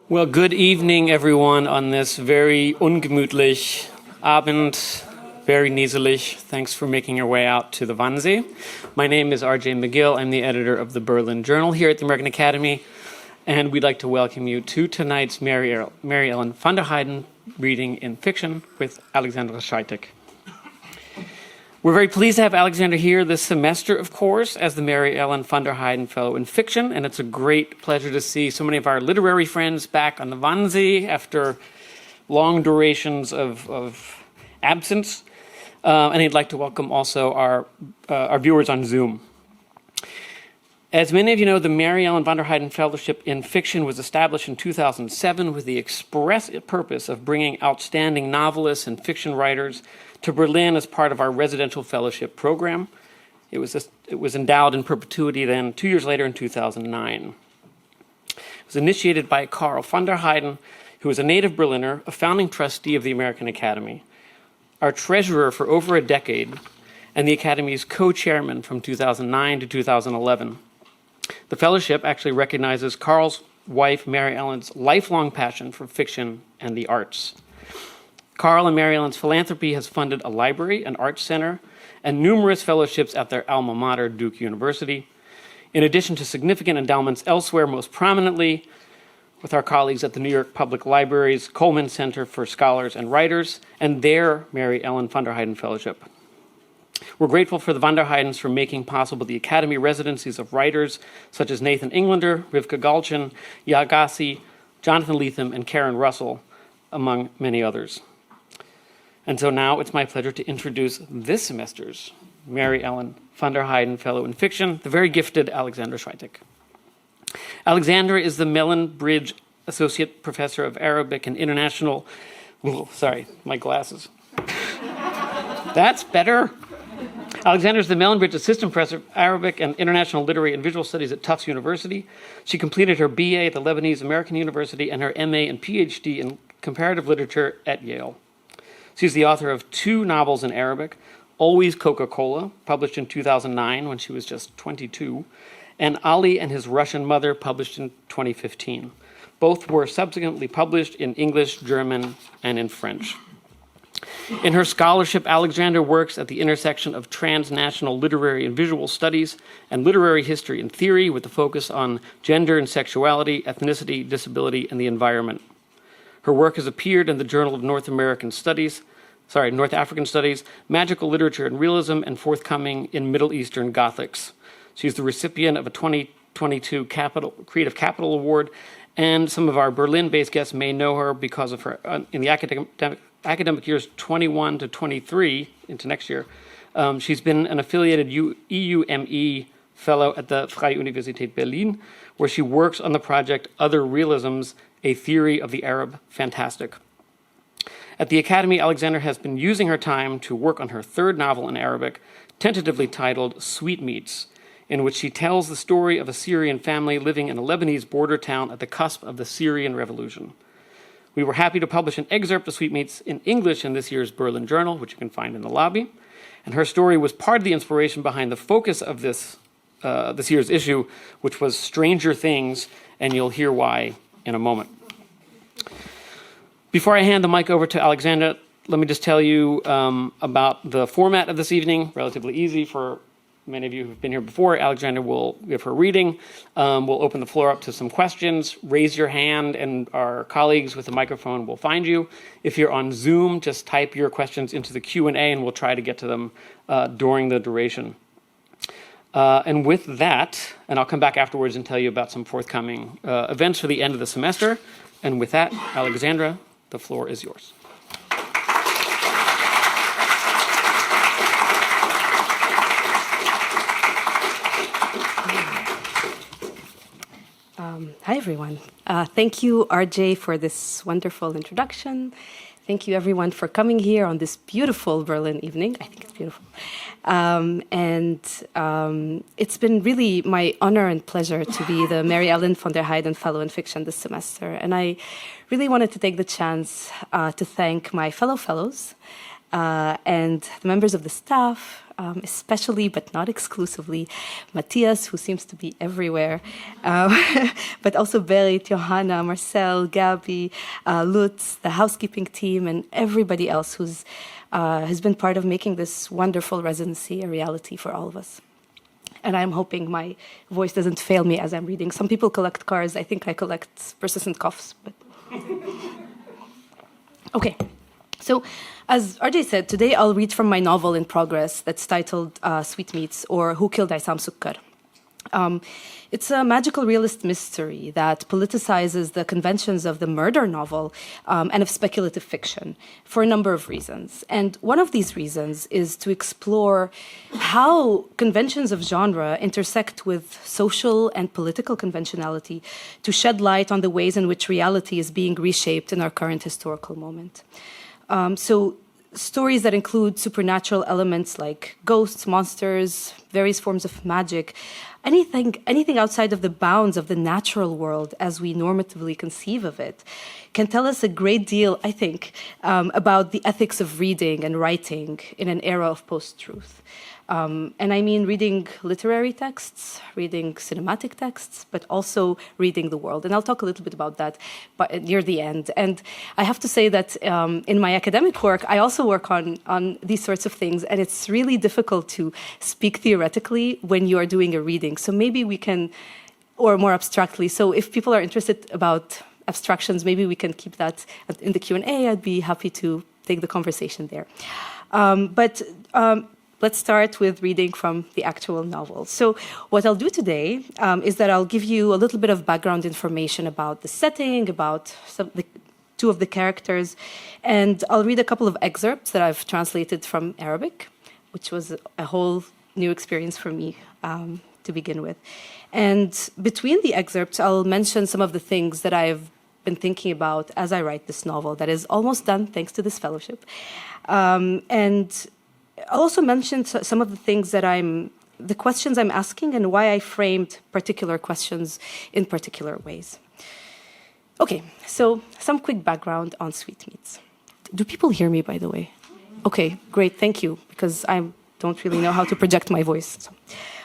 Well, good evening, everyone, on this very ungemütlich Abend, very nieselig. Thanks for making your way out to the Wannsee. My name is R.J. McGill. I'm the editor of the Berlin Journal here at the American Academy, and we'd like to welcome you to tonight's Mary Ellen van der Heyden reading in fiction with Alexandra Chreiteh. We're very pleased to have Alexandra here this semester, of course, as the Mary Ellen van der Heyden Fellow in Fiction, and it's a great pleasure to see so many of our literary friends back on the Wannsee after long durations of absence. And I'd like to welcome also our viewers on Zoom. As many of you know, the Mary Ellen van der Heyden Fellowship in Fiction was established in 2007 with the express purpose of bringing outstanding novelists and fiction writers to Berlin as part of our residential fellowship program. It was endowed in perpetuity then 2 years later in 2009. It was initiated by Karl van der Heyden, who is a native Berliner, a founding trustee of the American Academy, our treasurer for over a decade, and the Academy's co-chairman from 2009 to 2011. The fellowship actually recognizes Karl's wife, Mary Ellen's lifelong passion for fiction and the arts. Karl and Mary Ellen's philanthropy has funded a library, an arts center, and numerous fellowships at their alma mater, Duke University, in addition to significant endowments elsewhere, most prominently with our colleagues at the New York Public Library's Coleman Center for Scholars and Writers and their Mary Ellen van der Heyden Fellowship. We're grateful for the van der Heydens for making possible the Academy residencies of writers such as Nathan Englander, Rivka Galchen, Yagassi, Jonathan Lethem, and Karen Russell, among many others. And so now it's my pleasure to introduce this semester's Mary Ellen van der Heyden Fellow in Fiction, the very gifted Alexandra Chreiteh. Alexandra is the Mellon Bridge Associate Professor of Arabic and International... sorry, my glasses. That's better. Alexandra is the Mellon Bridge Assistant Professor of Arabic and International Literary and Visual Studies at Tufts University. She completed her BA at the Lebanese American University and her MA and PhD in Comparative Literature at Yale. She's the author of 2 novels in Arabic, Always Coca-Cola, published in 2009 when she was just 22, and Ali and His Russian Mother, published in 2015. Both were subsequently published in English, German, and in French. In her scholarship, Alexandra works at the intersection of transnational literary and visual studies and literary history and theory with a focus on gender and sexuality, ethnicity, disability, and the environment. Her work has appeared in the Journal of North African Studies, Magical Literature and Realism, and forthcoming in Middle Eastern Gothics. She's the recipient of a 2022 Creative Capital Award, and some of our Berlin-based guests may know her because of her, in the academic years 21 to 23, into next year, she's been an affiliated EUME fellow at the Freie Universität Berlin, where she works on the project Other Realisms, a Theory of the Arab Fantastic. At the Academy, Alexandra has been using her time to work on her 3rd novel in Arabic, tentatively titled Sweetmeats, in which she tells the story of a Syrian family living in a Lebanese border town at the cusp of the Syrian Revolution. We were happy to publish an excerpt of Sweetmeats in English in this year's Berlin Journal, which you can find in the lobby. And her story was part of the inspiration behind the focus of this year's issue, which was Stranger Things, and you'll hear why in a moment. Before I hand the mic over to Alexandra, let me just tell you about the format of this evening. Relatively easy for many of you who've been here before. Alexandra will give her reading. We'll open the floor up to some questions. Raise your hand, and our colleagues with the microphone will find you. If you're on Zoom, just type your questions into the Q&A, and we'll try to get to them during the duration. And with that, and I'll come back afterwards and tell you about some forthcoming events for the end of the semester. And with that, Alexandra, the floor is yours. Hi, everyone. Thank you, RJ, for this wonderful introduction. Thank you, everyone, for coming here on this beautiful Berlin evening. I think it's beautiful. It's been really my honor and pleasure to be the Mary Ellen van der Heyden Fellow in Fiction this semester. And I really wanted to take the chance to thank my fellow fellows, and the members of the staff, especially but not exclusively, Matthias, who seems to be everywhere, but also Berit, Johanna, Marcel, Gabi, Lutz, the housekeeping team, and everybody else who's has been part of making this wonderful residency a reality for all of us. And I'm hoping my voice doesn't fail me as I'm reading. Some people collect cars. I think I collect persistent coughs. But okay. So, as RJ said, today I'll read from my novel in progress that's titled Sweetmeats, or Who Killed Aysam Sukkar. It's a magical realist mystery that politicizes the conventions of the murder novel and of speculative fiction for a number of reasons. And one of these reasons is to explore how conventions of genre intersect with social and political conventionality to shed light on the ways in which reality is being reshaped in our current historical moment. So stories that include supernatural elements like ghosts, monsters, various forms of magic, anything outside of the bounds of the natural world as we normatively conceive of it, can tell us a great deal, I think, about the ethics of reading and writing in an era of post-truth. And I mean reading literary texts, reading cinematic texts, but also reading the world. And I'll talk a little bit about that near the end. And I have to say that in my academic work, I also work on these sorts of things. And it's really difficult to speak theoretically when you are doing a reading. So maybe we can, or more abstractly. So if people are interested about abstractions, maybe we can keep that in the Q&A. I'd be happy to take the conversation there. Let's start with reading from the actual novel. So what I'll do today is that I'll give you a little bit of background information about the setting, about two of the characters, and I'll read a couple of excerpts that I've translated from Arabic, which was a whole new experience for me to begin with. And between the excerpts, I'll mention some of the things that I've been thinking about as I write this novel that is almost done thanks to this fellowship. And I'll also mention some of the things that the questions I'm asking and why I framed particular questions in particular ways. Okay, so some quick background on Sweetmeats. Do people hear me, by the way? Okay, great, thank you, because I don't really know how to project my voice. So.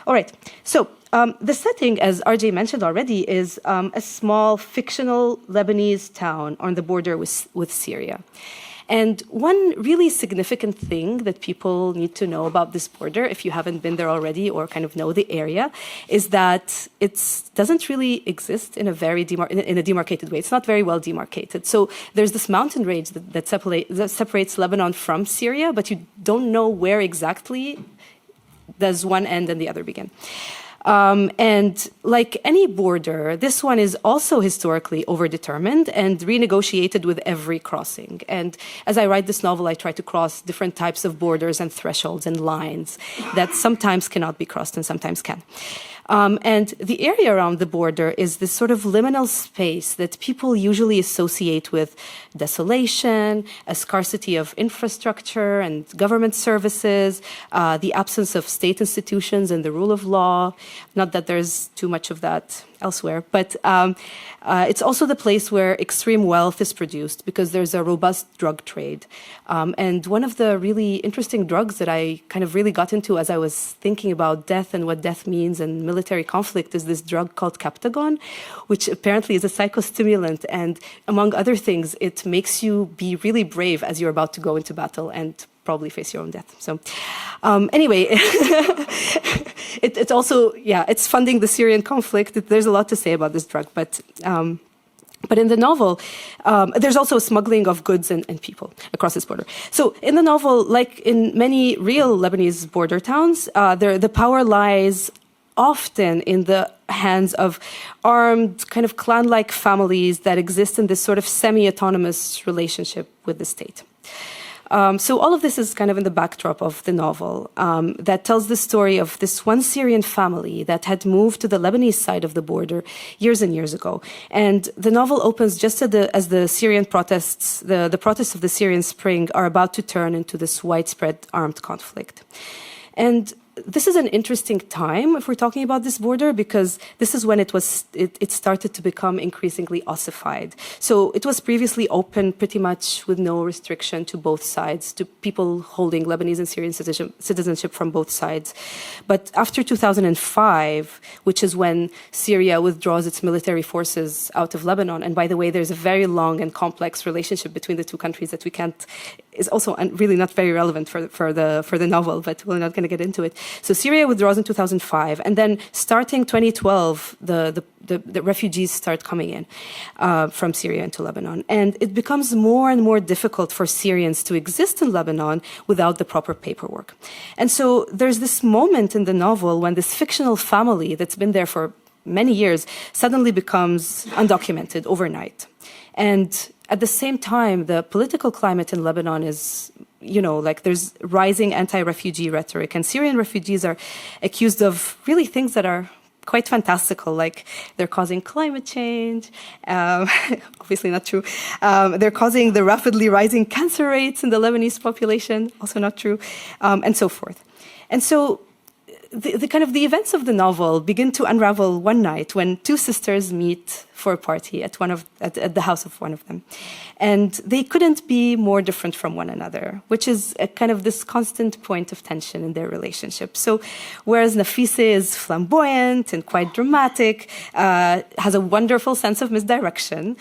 All right, so the setting, as RJ mentioned already, is a small fictional Lebanese town on the border with Syria. And one really significant thing that people need to know about this border, if you haven't been there already or kind of know the area, is that it doesn't really exist in a demarcated way. It's not very well demarcated. So there's this mountain range that separates Lebanon from Syria, but you don't know where exactly does one end and the other begin. And like any border, this one is also historically overdetermined and renegotiated with every crossing. And as I write this novel, I try to cross different types of borders and thresholds and lines that sometimes cannot be crossed and sometimes can. And the area around the border is this sort of liminal space that people usually associate with desolation, a scarcity of infrastructure and government services, the absence of state institutions and the rule of law. Not that there's too much of that elsewhere, but it's also the place where extreme wealth is produced because there's a robust drug trade. And one of the really interesting drugs that I kind of really got into as I was thinking about death and what death means and military conflict is this drug called Captagon, which apparently is a psychostimulant. And among other things, it makes you be really brave as you're about to go into battle and probably face your own death. So anyway, it's also, it's funding the Syrian conflict. There's a lot to say about this drug, but in the novel, there's also a smuggling of goods and people across this border. So in the novel, like in many real Lebanese border towns, the power lies often in the hands of armed, kind of clan-like families that exist in this sort of semi-autonomous relationship with the state. So all of this is kind of in the backdrop of the novel that tells the story of this one Syrian family that had moved to the Lebanese side of the border years and years ago. And the novel opens just as the Syrian protests, the protests of the Syrian Spring are about to turn into this widespread armed conflict. And this is an interesting time if we're talking about this border, because this is when it started to become increasingly ossified. So it was previously open pretty much with no restriction to both sides, to people holding Lebanese and Syrian citizenship from both sides. But after 2005, which is when Syria withdraws its military forces out of Lebanon, and by the way, there's a very long and complex relationship between the two countries that is also really not very relevant for the novel, but we're not going to get into it. So Syria withdraws in 2005, and then starting 2012, the refugees start coming in from Syria into Lebanon. And it becomes more and more difficult for Syrians to exist in Lebanon without the proper paperwork. And so there's this moment in the novel when this fictional family that's been there for many years suddenly becomes undocumented overnight. And at the same time, the political climate in Lebanon is, there's rising anti-refugee rhetoric, and Syrian refugees are accused of really things that are quite fantastical, like they're causing climate change, obviously not true. They're causing the rapidly rising cancer rates in the Lebanese population, also not true, and so forth. And so the events of the novel begin to unravel one night when two sisters meet for a party at the house of one of them. And they couldn't be more different from one another, which is a kind of this constant point of tension in their relationship. So whereas Nafisa is flamboyant and quite dramatic, has a wonderful sense of misdirection,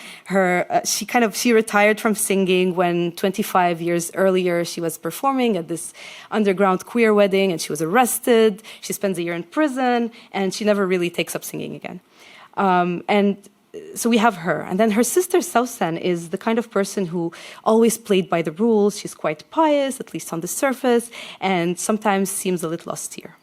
she retired from singing when 25 years earlier she was performing at this underground queer wedding, and she was arrested. She spends a year in prison, and she never really takes up singing again. So we have her. And then her sister, Sausan, is the kind of person who always played by the rules. She's quite pious, at least on the surface, and sometimes seems a little austere.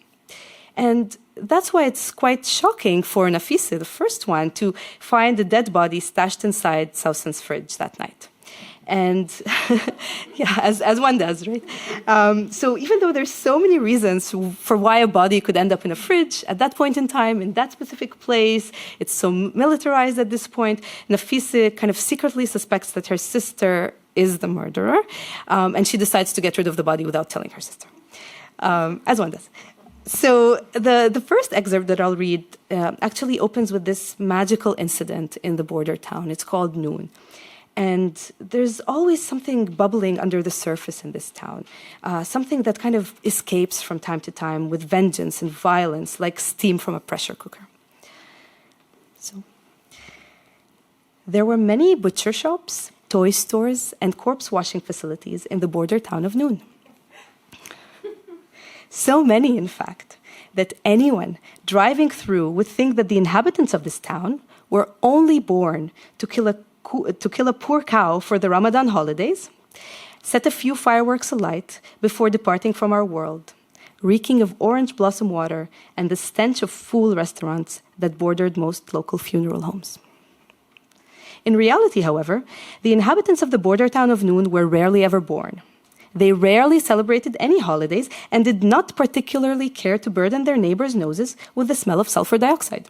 And that's why it's quite shocking for Nafisa, the first one, to find a dead body stashed inside Sausan's fridge that night. And yeah, as one does, right? So even though there's so many reasons for why a body could end up in a fridge at that point in time, in that specific place, it's so militarized at this point, Nafisa kind of secretly suspects that her sister is the murderer, and she decides to get rid of the body without telling her sister, as one does. So the first excerpt that I'll read actually opens with this magical incident in the border town. It's called Noon. And there's always something bubbling under the surface in this town, something that kind of escapes from time to time with vengeance and violence, like steam from a pressure cooker. So there were many butcher shops, toy stores, and corpse washing facilities in the border town of Noon. So many, in fact, that anyone driving through would think that the inhabitants of this town were only born to kill a poor cow for the Ramadan holidays, set a few fireworks alight before departing from our world, reeking of orange blossom water and the stench of fool restaurants that bordered most local funeral homes. In reality, however, the inhabitants of the border town of Noon were rarely ever born. They rarely celebrated any holidays and did not particularly care to burden their neighbors' noses with the smell of sulfur dioxide.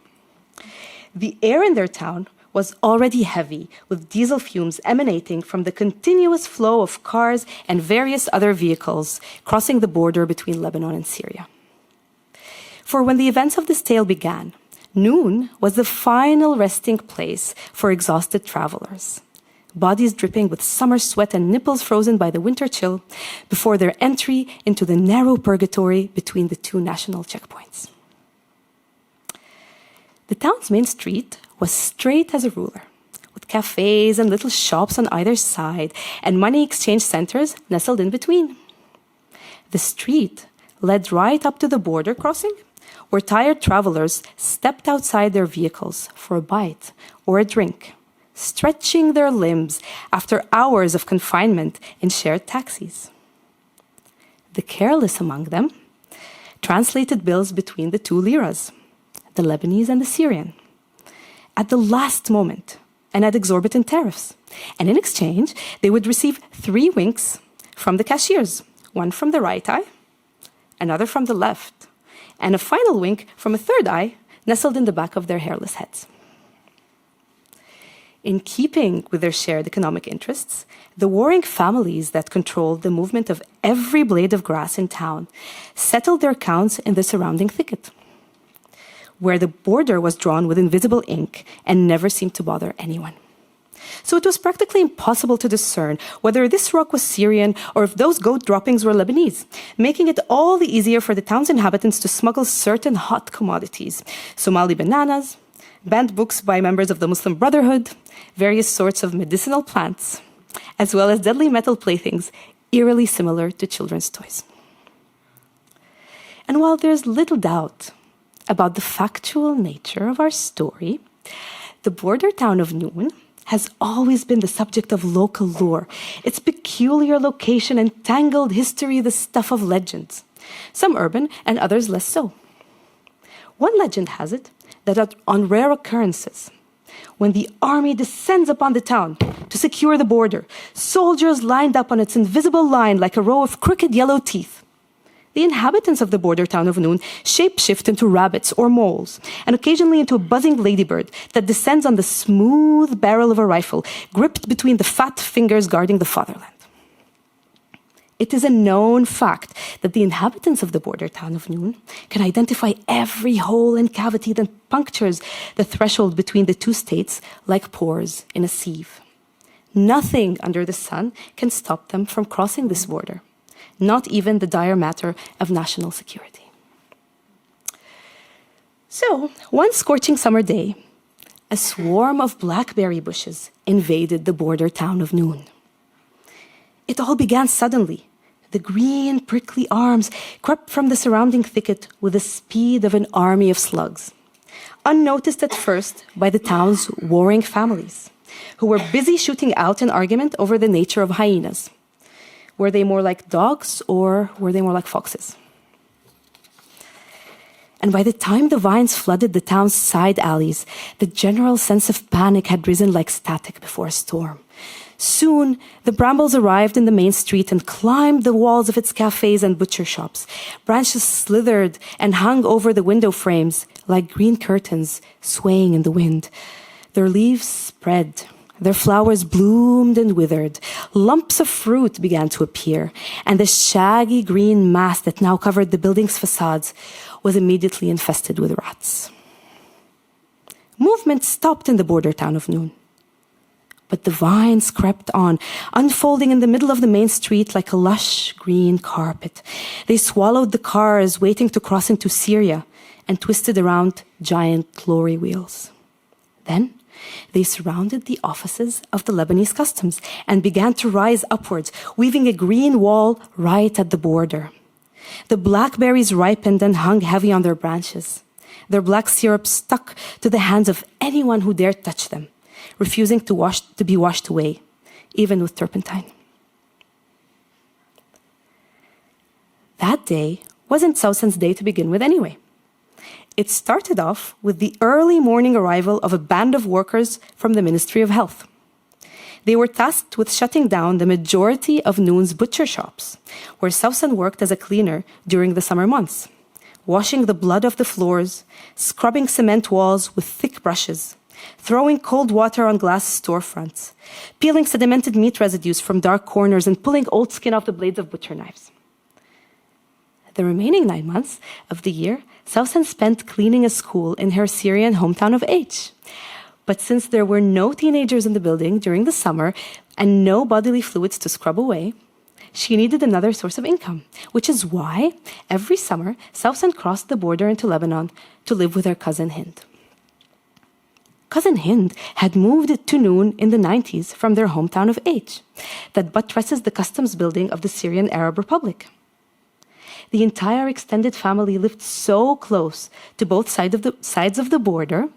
The air in their town was already heavy with diesel fumes emanating from the continuous flow of cars and various other vehicles crossing the border between Lebanon and Syria. For when the events of this tale began, Noon was the final resting place for exhausted travelers, bodies dripping with summer sweat and nipples frozen by the winter chill before their entry into the narrow purgatory between the two national checkpoints. The town's main street was straight as a ruler, with cafes and little shops on either side and money exchange centers nestled in between. The street led right up to the border crossing, where tired travelers stepped outside their vehicles for a bite or a drink, stretching their limbs after hours of confinement in shared taxis. The careless among them translated bills between the two liras, the Lebanese and the Syrian, at the last moment and at exorbitant tariffs. And in exchange, they would receive 3 winks from the cashiers, one from the right eye, another from the left, and a final wink from a third eye nestled in the back of their hairless heads. In keeping with their shared economic interests, the warring families that controlled the movement of every blade of grass in town settled their accounts in the surrounding thicket, where the border was drawn with invisible ink and never seemed to bother anyone. So it was practically impossible to discern whether this rock was Syrian or if those goat droppings were Lebanese, making it all the easier for the town's inhabitants to smuggle certain hot commodities: Somali bananas, banned books by members of the Muslim Brotherhood, various sorts of medicinal plants, as well as deadly metal playthings eerily similar to children's toys. And while there's little doubt about the factual nature of our story, the border town of Noon has always been the subject of local lore, its peculiar location and tangled history the stuff of legends, some urban and others less so. One legend has it that on rare occurrences, when the army descends upon the town to secure the border, soldiers lined up on its invisible line like a row of crooked yellow teeth. The inhabitants of the border town of Noon shapeshift into rabbits or moles, and occasionally into a buzzing ladybird that descends on the smooth barrel of a rifle, gripped between the fat fingers guarding the fatherland. It is a known fact that the inhabitants of the border town of Noon can identify every hole and cavity that punctures the threshold between the two states like pores in a sieve. Nothing under the sun can stop them from crossing this border, not even the dire matter of national security. So, one scorching summer day, a swarm of blackberry bushes invaded the border town of Noon. It all began suddenly. The green, prickly arms crept from the surrounding thicket with the speed of an army of slugs, unnoticed at first by the town's warring families, who were busy shooting out an argument over the nature of hyenas. Were they more like dogs or were they more like foxes? And by the time the vines flooded the town's side alleys, the general sense of panic had risen like static before a storm. Soon, the brambles arrived in the main street and climbed the walls of its cafes and butcher shops. Branches slithered and hung over the window frames like green curtains swaying in the wind. Their leaves spread. Their flowers bloomed and withered. Lumps of fruit began to appear, and the shaggy green mass that now covered the building's facades was immediately infested with rats. Movement stopped in the border town of Noon. But the vines crept on, unfolding in the middle of the main street like a lush green carpet. They swallowed the cars waiting to cross into Syria and twisted around giant lorry wheels. Then they surrounded the offices of the Lebanese customs and began to rise upwards, weaving a green wall right at the border. The blackberries ripened and hung heavy on their branches. Their black syrup stuck to the hands of anyone who dared touch them, refusing to be washed away, even with turpentine. That day wasn't Sausan's day to begin with anyway. It started off with the early morning arrival of a band of workers from the Ministry of Health. They were tasked with shutting down the majority of Noon's butcher shops, where Sausan worked as a cleaner during the summer months, washing the blood off the floors, scrubbing cement walls with thick brushes, throwing cold water on glass storefronts, peeling sedimented meat residues from dark corners, and pulling old skin off the blades of butcher knives. The remaining 9 months of the year, Sausan spent cleaning a school in her Syrian hometown of H. But since there were no teenagers in the building during the summer and no bodily fluids to scrub away, she needed another source of income, which is why every summer Sausan crossed the border into Lebanon to live with her cousin Hind. Cousin Hind had moved to Noon in the 90s from their hometown of H, that buttresses the customs building of the Syrian Arab Republic. The entire extended family lived so close to both sides of the border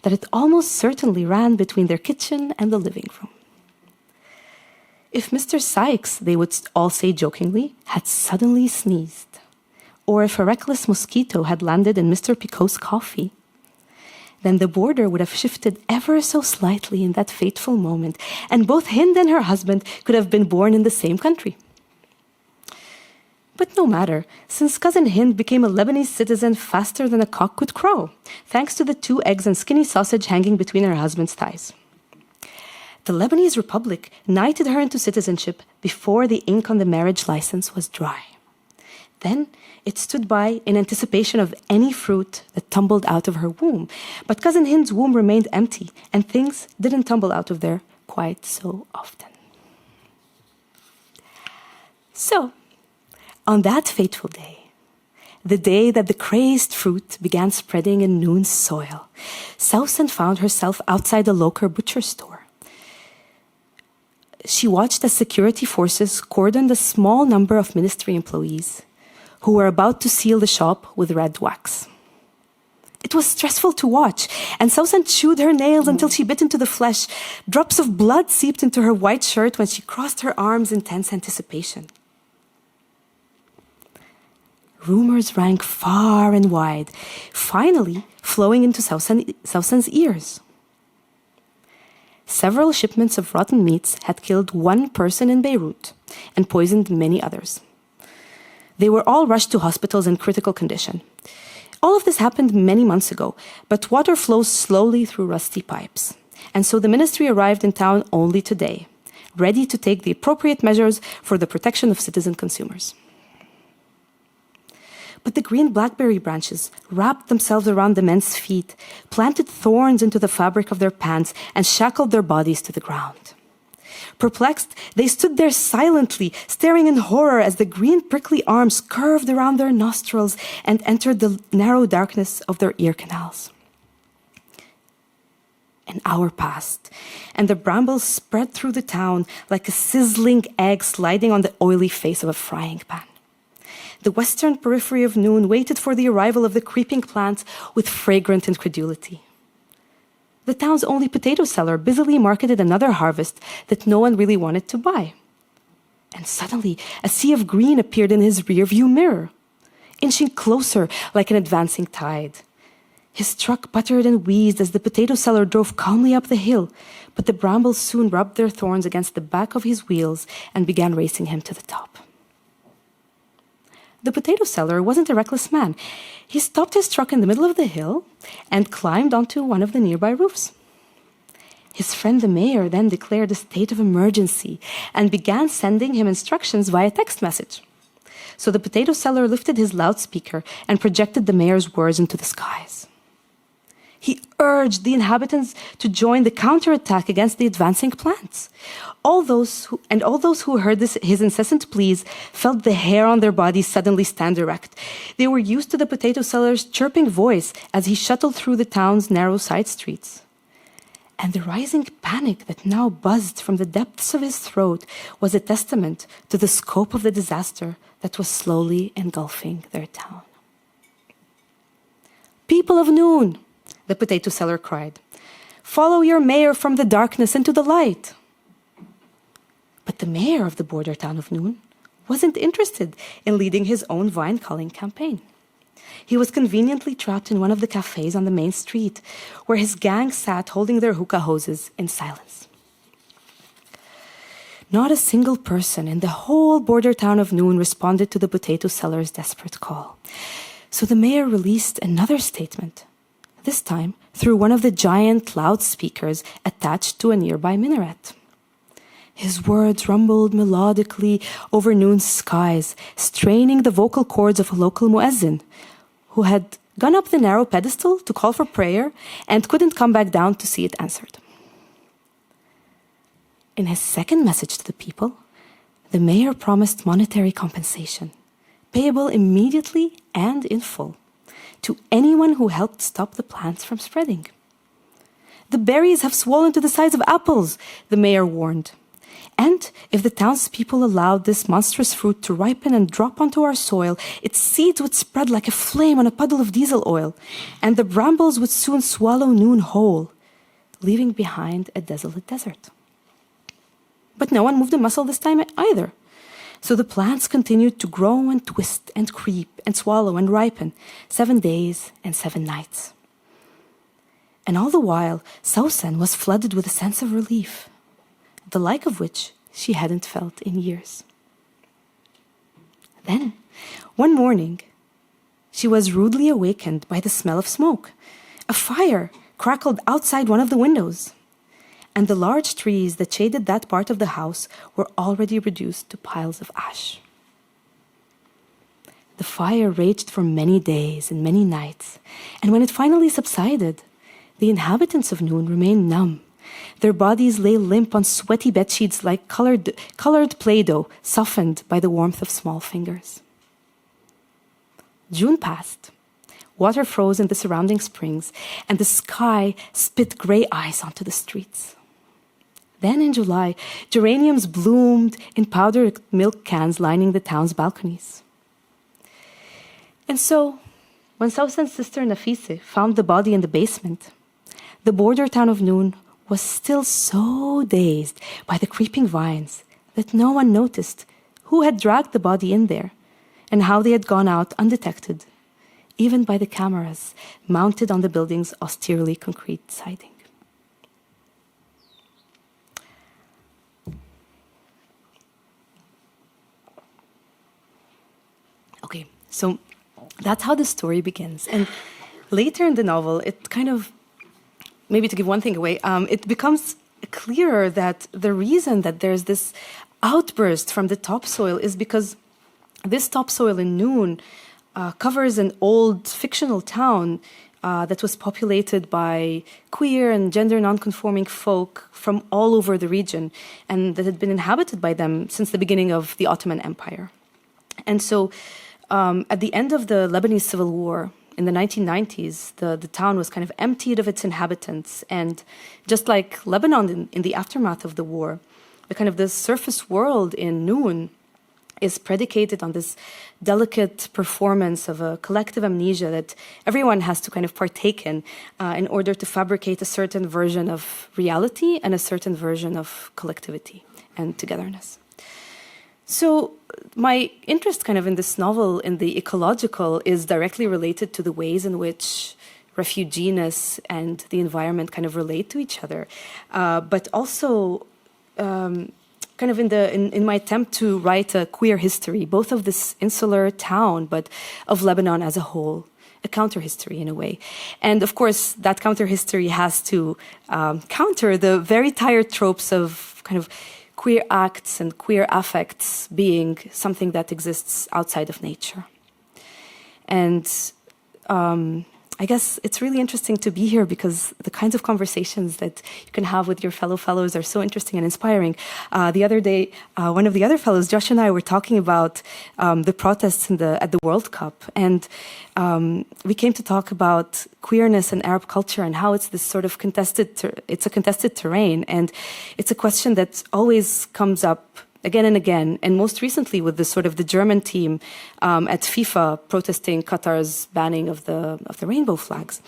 that it almost certainly ran between their kitchen and the living room. If Mr. Sykes, they would all say jokingly, had suddenly sneezed, or if a reckless mosquito had landed in Mr. Picot's coffee, then the border would have shifted ever so slightly in that fateful moment, and both Hind and her husband could have been born in the same country. But no matter, since cousin Hind became a Lebanese citizen faster than a cock could crow, thanks to the 2 eggs and skinny sausage hanging between her husband's thighs. The Lebanese Republic knighted her into citizenship before the ink on the marriage license was dry. Then it stood by in anticipation of any fruit that tumbled out of her womb. But Cousin Hind's womb remained empty, and things didn't tumble out of there quite so often. So, on that fateful day, the day that the crazed fruit began spreading in Noon's soil, Sausan found herself outside a local butcher store. She watched as security forces cordoned a small number of ministry employees who were about to seal the shop with red wax. It was stressful to watch, and Sausan chewed her nails until she bit into the flesh. Drops of blood seeped into her white shirt when she crossed her arms in tense anticipation. Rumors rang far and wide, finally flowing into Sausan's ears. Several shipments of rotten meats had killed one person in Beirut and poisoned many others. They were all rushed to hospitals in critical condition. All of this happened many months ago, but water flows slowly through rusty pipes. And so the ministry arrived in town only today, ready to take the appropriate measures for the protection of citizen consumers. But the green blackberry branches wrapped themselves around the men's feet, planted thorns into the fabric of their pants, and shackled their bodies to the ground. Perplexed, they stood there silently, staring in horror as the green prickly arms curved around their nostrils and entered the narrow darkness of their ear canals. An hour passed, and the brambles spread through the town like a sizzling egg sliding on the oily face of a frying pan. The western periphery of Noon waited for the arrival of the creeping plants with fragrant incredulity. The town's only potato seller busily marketed another harvest that no one really wanted to buy. And suddenly, a sea of green appeared in his rearview mirror, inching closer like an advancing tide. His truck buttered and wheezed as the potato seller drove calmly up the hill, but the brambles soon rubbed their thorns against the back of his wheels and began racing him to the top. The potato seller wasn't a reckless man. He stopped his truck in the middle of the hill and climbed onto one of the nearby roofs. His friend the mayor then declared a state of emergency and began sending him instructions via text message. So the potato seller lifted his loudspeaker and projected the mayor's words into the skies. He urged the inhabitants to join the counterattack against the advancing plants. All those who heard his incessant pleas felt the hair on their bodies suddenly stand erect. They were used to the potato seller's chirping voice as he shuttled through the town's narrow side streets. And the rising panic that now buzzed from the depths of his throat was a testament to the scope of the disaster that was slowly engulfing their town. "People of Noon," the potato seller cried, "follow your mayor from the darkness into the light." But the mayor of the border town of Noon wasn't interested in leading his own vine-culling campaign. He was conveniently trapped in one of the cafes on the main street, where his gang sat holding their hookah hoses in silence. Not a single person in the whole border town of Noon responded to the potato seller's desperate call. So the mayor released another statement, this time through one of the giant loudspeakers attached to a nearby minaret. His words rumbled melodically over Noon's skies, straining the vocal cords of a local muezzin, who had gone up the narrow pedestal to call for prayer and couldn't come back down to see it answered. In his second message to the people, the mayor promised monetary compensation, payable immediately and in full, to anyone who helped stop the plants from spreading. "The berries have swollen to the size of apples," the mayor warned. "And if the townspeople allowed this monstrous fruit to ripen and drop onto our soil, its seeds would spread like a flame on a puddle of diesel oil, and the brambles would soon swallow Noon whole, leaving behind a desolate desert." But no one moved a muscle this time either. So the plants continued to grow and twist and creep and swallow and ripen, 7 days and 7 nights. And all the while, Sausan was flooded with a sense of relief, the like of which she hadn't felt in years. Then, one morning, she was rudely awakened by the smell of smoke. A fire crackled outside one of the windows. and the large trees that shaded that part of the house were already reduced to piles of ash. The fire raged for many days and many nights, and when it finally subsided, the inhabitants of Noon remained numb. Their bodies lay limp on sweaty bedsheets like colored Play-Doh, softened by the warmth of small fingers. June passed. Water froze in the surrounding springs, and the sky spit gray ice onto the streets. Then in July, geraniums bloomed in powdered milk cans lining the town's balconies. And so, when Sousan's sister Nafise found the body in the basement, the border town of Noon was still so dazed by the creeping vines that no one noticed who had dragged the body in there and how they had gone out undetected, even by the cameras mounted on the building's austerely concrete siding. Okay, so that's how the story begins. And later in the novel, it kind of, maybe to give one thing away, it becomes clearer that the reason that there's this outburst from the topsoil is because this topsoil in Noon covers an old fictional town that was populated by queer and gender non-conforming folk from all over the region, and that had been inhabited by them since the beginning of the Ottoman Empire. And so at the end of the Lebanese Civil War, in the 1990s, the town was kind of emptied of its inhabitants. And just like Lebanon in the aftermath of the war, the surface world in Noon is predicated on this delicate performance of a collective amnesia that everyone has to kind of partake in order to fabricate a certain version of reality and a certain version of collectivity and togetherness. So my interest kind of in this novel, in the ecological, is directly related to the ways in which refuginess and the environment kind of relate to each other, but also kind of in my attempt to write a queer history, both of this insular town, but of Lebanon as a whole, a counter-history in a way. And of course, that counter-history has to counter the very tired tropes of kind of queer acts and queer affects being something that exists outside of nature. And I guess it's really interesting to be here because the kinds of conversations that you can have with your fellow fellows are so interesting and inspiring. The other day, one of the other fellows, Josh and I, were talking about the protests at the World Cup. And we came to talk about queerness and Arab culture and how it's this sort of it's a contested terrain. And it's a question that always comes up again and again, and most recently with the German team at FIFA protesting Qatar's banning of the rainbow flags.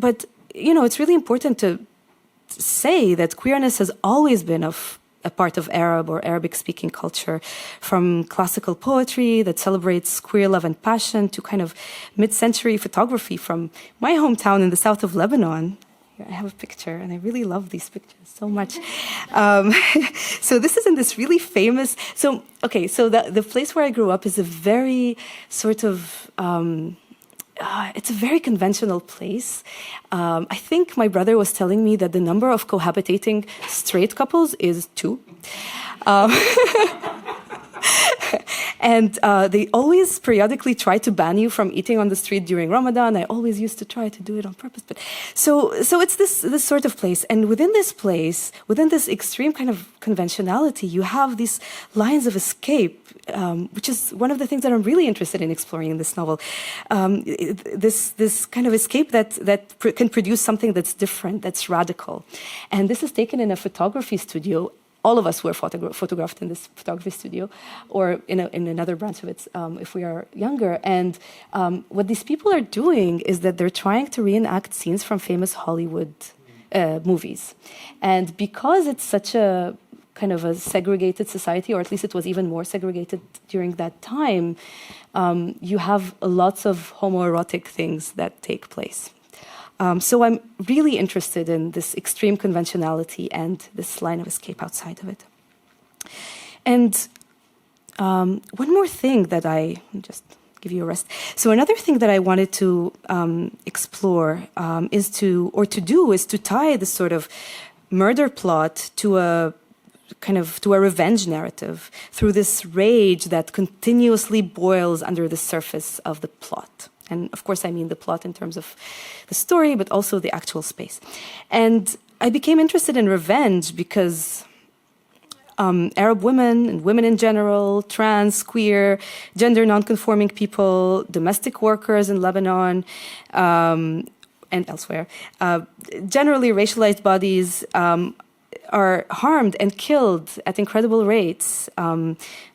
But it's really important to say that queerness has always been a part of Arab or Arabic-speaking culture, from classical poetry that celebrates queer love and passion to kind of mid-century photography from my hometown in the south of Lebanon. Here I have a picture, and I really love these pictures so much. So this is in this really famous... So the place where I grew up is a very sort of... it's a very conventional place. I think my brother was telling me that the number of cohabitating straight couples is 2. And they always periodically try to ban you from eating on the street during Ramadan. I always used to try to do it on purpose. But so it's this sort of place. And within this place, within this extreme kind of conventionality, you have these lines of escape, which is one of the things that I'm really interested in exploring in this novel. This kind of escape that can produce something that's different, that's radical. And this is taken in a photography studio. All of us were photographed in this photography studio, or in another branch of it if we are younger. And what these people are doing is that they're trying to reenact scenes from famous Hollywood movies. And because it's such a kind of a segregated society, or at least it was even more segregated during that time, you have lots of homoerotic things that take place. So I'm really interested in this extreme conventionality and this line of escape outside of it. And one more thing that just give you a rest. So another thing that I wanted to explore is to tie this sort of murder plot to a revenge narrative through this rage that continuously boils under the surface of the plot. And of course, I mean the plot in terms of the story, but also the actual space. And I became interested in revenge because Arab women and women in general, trans, queer, gender nonconforming people, domestic workers in Lebanon and elsewhere, generally racialized bodies are harmed and killed at incredible rates.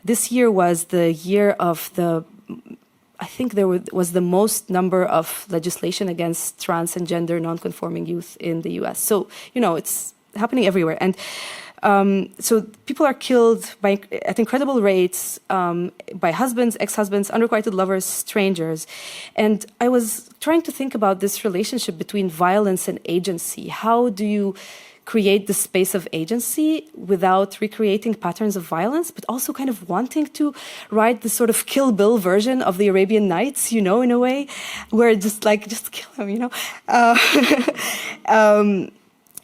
This year was the year of I think there was the most number of legislation against trans and gender nonconforming youth in the US. So, it's happening everywhere. And so people are killed at incredible rates by husbands, ex-husbands, unrequited lovers, strangers. And I was trying to think about this relationship between violence and agency. How do you create the space of agency without recreating patterns of violence, but also kind of wanting to write this sort of Kill Bill version of the Arabian Nights, in a way, where just kill him,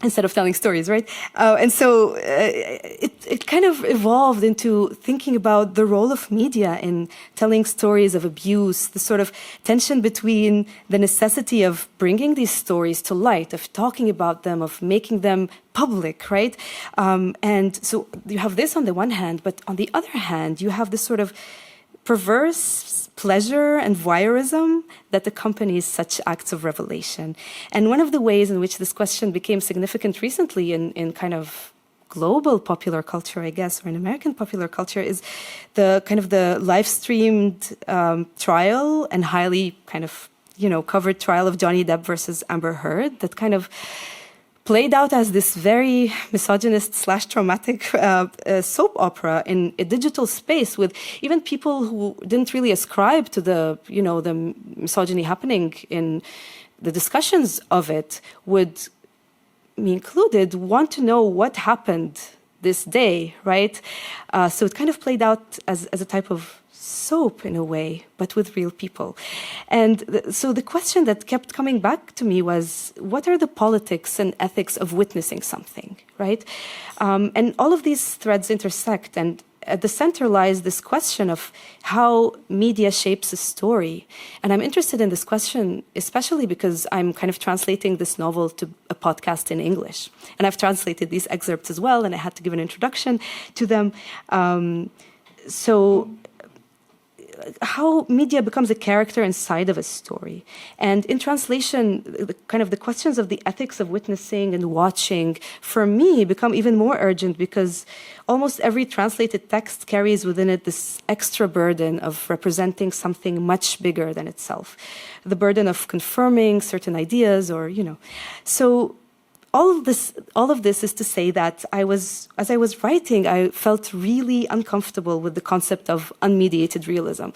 instead of telling stories, right? And so it kind of evolved into thinking about the role of media in telling stories of abuse, the sort of tension between the necessity of bringing these stories to light, of talking about them, of making them public, right? And so you have this on the one hand, but on the other hand, you have this sort of perverse pleasure and voyeurism that accompanies such acts of revelation. And one of the ways in which this question became significant recently in kind of global popular culture, I guess, or in American popular culture, is the kind of the live-streamed trial and highly kind of, covered trial of Johnny Depp versus Amber Heard that kind of played out as this very misogynist / traumatic soap opera in a digital space with even people who didn't really ascribe to the misogyny happening in the discussions of it, would, me included, want to know what happened this day, right? So it kind of played out as a type of soap in a way, but with real people. And so the question that kept coming back to me was, what are the politics and ethics of witnessing something, right? And all of these threads intersect, and at the center lies this question of how media shapes a story. And I'm interested in this question, especially because I'm kind of translating this novel to a podcast in English. And I've translated these excerpts as well, and I had to give an introduction to them. So how media becomes a character inside of a story. And in translation, the questions of the ethics of witnessing and watching, for me, become even more urgent because almost every translated text carries within it this extra burden of representing something much bigger than itself. The burden of confirming certain ideas So all of this is to say that as I was writing, I felt really uncomfortable with the concept of unmediated realism.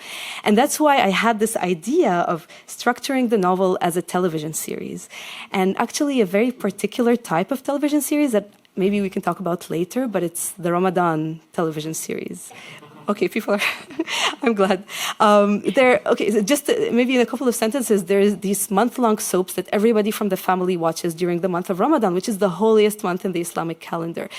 And that's why I had this idea of structuring the novel as a television series. And actually a very particular type of television series that maybe we can talk about later, but it's the Ramadan television series. Okay, people are, I'm glad. Just maybe in a couple of sentences, there's these month-long soaps that everybody from the family watches during the month of Ramadan, which is the holiest month in the Islamic calendar.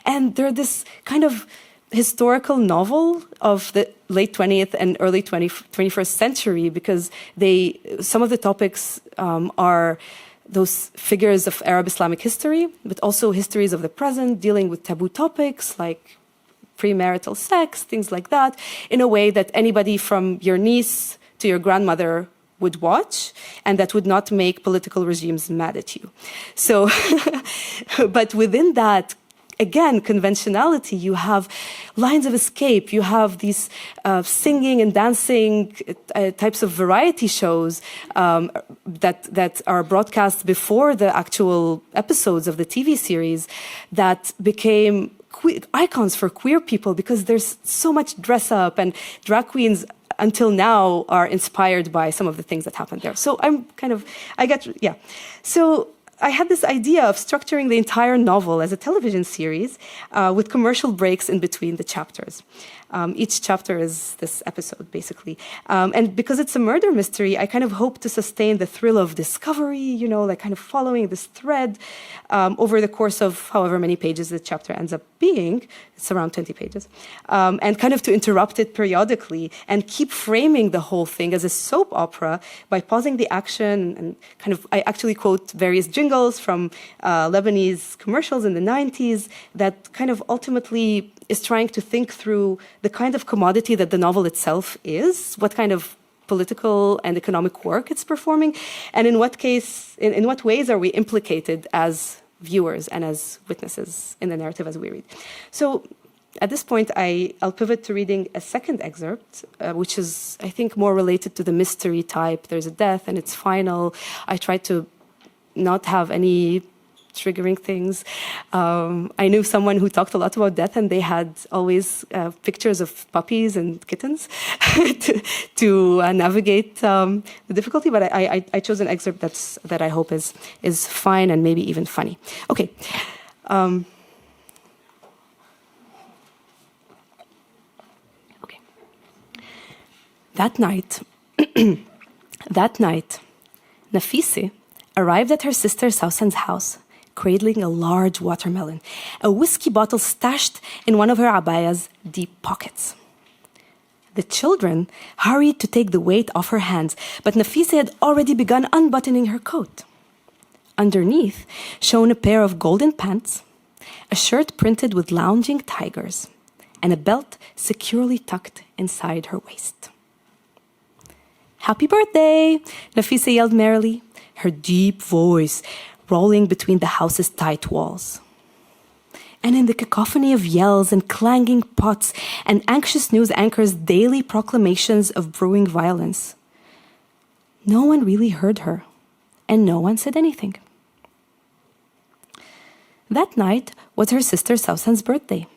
And they're this kind of historical novel of the late 20th and early 21st century because some of the topics are those figures of Arab Islamic history, but also histories of the present, dealing with taboo topics like premarital sex, things like that, in a way that anybody from your niece to your grandmother would watch, and that would not make political regimes mad at you. So, but within that, again, conventionality, you have lines of escape, you have these singing and dancing types of variety shows that are broadcast before the actual episodes of the TV series that became icons for queer people because there's so much dress up, and drag queens until now are inspired by some of the things that happened there. So So I had this idea of structuring the entire novel as a television series with commercial breaks in between the chapters. Each chapter is this episode, basically. And because it's a murder mystery, I kind of hope to sustain the thrill of discovery, you know, like kind of following this thread over the course of however many pages the chapter ends up being. It's around 20 pages. And kind of to interrupt it periodically and keep framing the whole thing as a soap opera by pausing the action and kind of, I actually quote various jingles from Lebanese commercials in the 90s that kind of ultimately is trying to think through the kind of commodity that the novel itself is, what kind of political and economic work it's performing, and in what ways are we implicated as viewers and as witnesses in the narrative as we read. So at this point, I'll pivot to reading a second excerpt, which is, I think, more related to the mystery type. There's a death and it's final. I tried to not have any triggering things. I knew someone who talked a lot about death, and they had always pictures of puppies and kittens to navigate the difficulty. But I chose an excerpt that I hope is fine and maybe even funny. Okay. Okay. That night, Nafisi arrived at her sister Sausan's house, cradling a large watermelon, a whiskey bottle stashed in one of her abaya's deep pockets. The children hurried to take the weight off her hands, but Nafisa had already begun unbuttoning her coat. Underneath shone a pair of golden pants, a shirt printed with lounging tigers, and a belt securely tucked inside her waist. "Happy birthday!" Nafisa yelled merrily, her deep voice rolling between the house's tight walls. And in the cacophony of yells and clanging pots and anxious news anchors' daily proclamations of brewing violence, no one really heard her, and no one said anything. That night was her sister Sausan's birthday.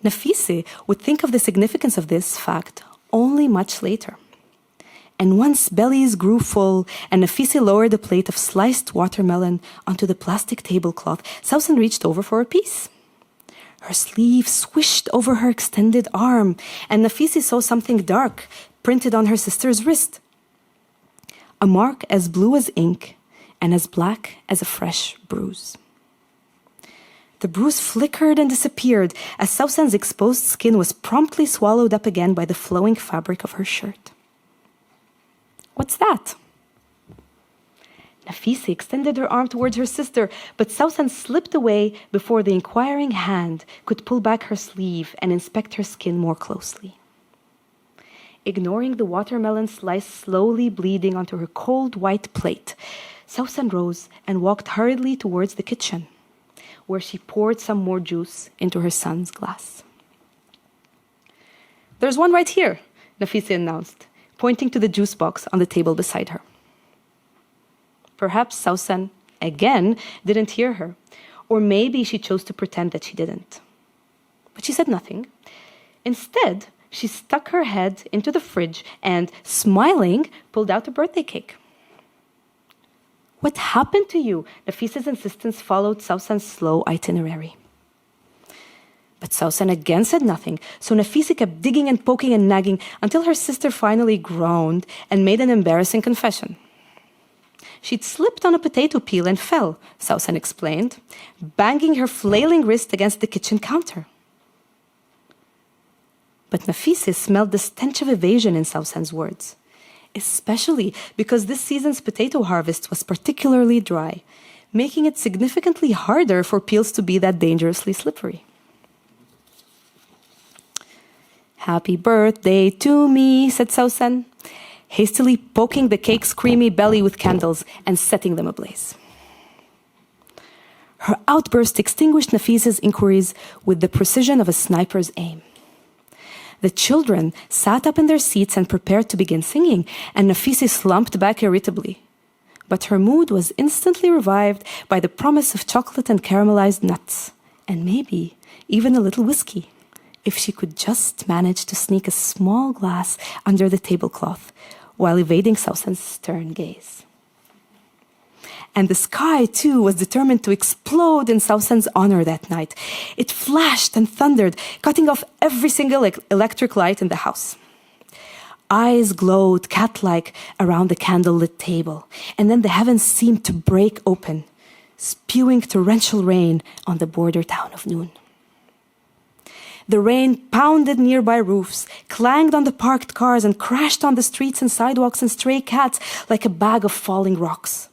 Nafisi would think of the significance of this fact only much later. And once bellies grew full and Nafisi lowered a plate of sliced watermelon onto the plastic tablecloth, Sausan reached over for a piece. Her sleeve swished over her extended arm, and Nafisi saw something dark printed on her sister's wrist. A mark as blue as ink and as black as a fresh bruise. The bruise flickered and disappeared as Sausan's exposed skin was promptly swallowed up again by the flowing fabric of her shirt. "What's that?" Nafisi extended her arm towards her sister, but Sausan slipped away before the inquiring hand could pull back her sleeve and inspect her skin more closely. Ignoring the watermelon slice slowly bleeding onto her cold white plate, Sausan rose and walked hurriedly towards the kitchen, where she poured some more juice into her son's glass. "There's one right here," Nafisi announced, pointing to the juice box on the table beside her. Perhaps Sausan, again, didn't hear her, or maybe she chose to pretend that she didn't. But she said nothing. Instead, she stuck her head into the fridge and, smiling, pulled out a birthday cake. "What happened to you?" Nafisa's insistence followed Sausan's slow itinerary. But Sausan again said nothing, so Nafisa kept digging and poking and nagging until her sister finally groaned and made an embarrassing confession. She'd slipped on a potato peel and fell, Sausan explained, banging her flailing wrist against the kitchen counter. But Nafisa smelled the stench of evasion in Sausan's words, especially because this season's potato harvest was particularly dry, making it significantly harder for peels to be that dangerously slippery. "Happy birthday to me," said Sausan, hastily poking the cake's creamy belly with candles and setting them ablaze. Her outburst extinguished Nafisa's inquiries with the precision of a sniper's aim. The children sat up in their seats and prepared to begin singing, and Nafisa slumped back irritably. But her mood was instantly revived by the promise of chocolate and caramelized nuts, and maybe even a little whiskey, if she could just manage to sneak a small glass under the tablecloth while evading Sausan's stern gaze. And the sky, too, was determined to explode in Sausan's honor that night. It flashed and thundered, cutting off every single electric light in the house. Eyes glowed cat-like around the candlelit table, and then the heavens seemed to break open, spewing torrential rain on the border town of Noon. The rain pounded nearby roofs, clanged on the parked cars, and crashed on the streets and sidewalks and stray cats like a bag of falling rocks.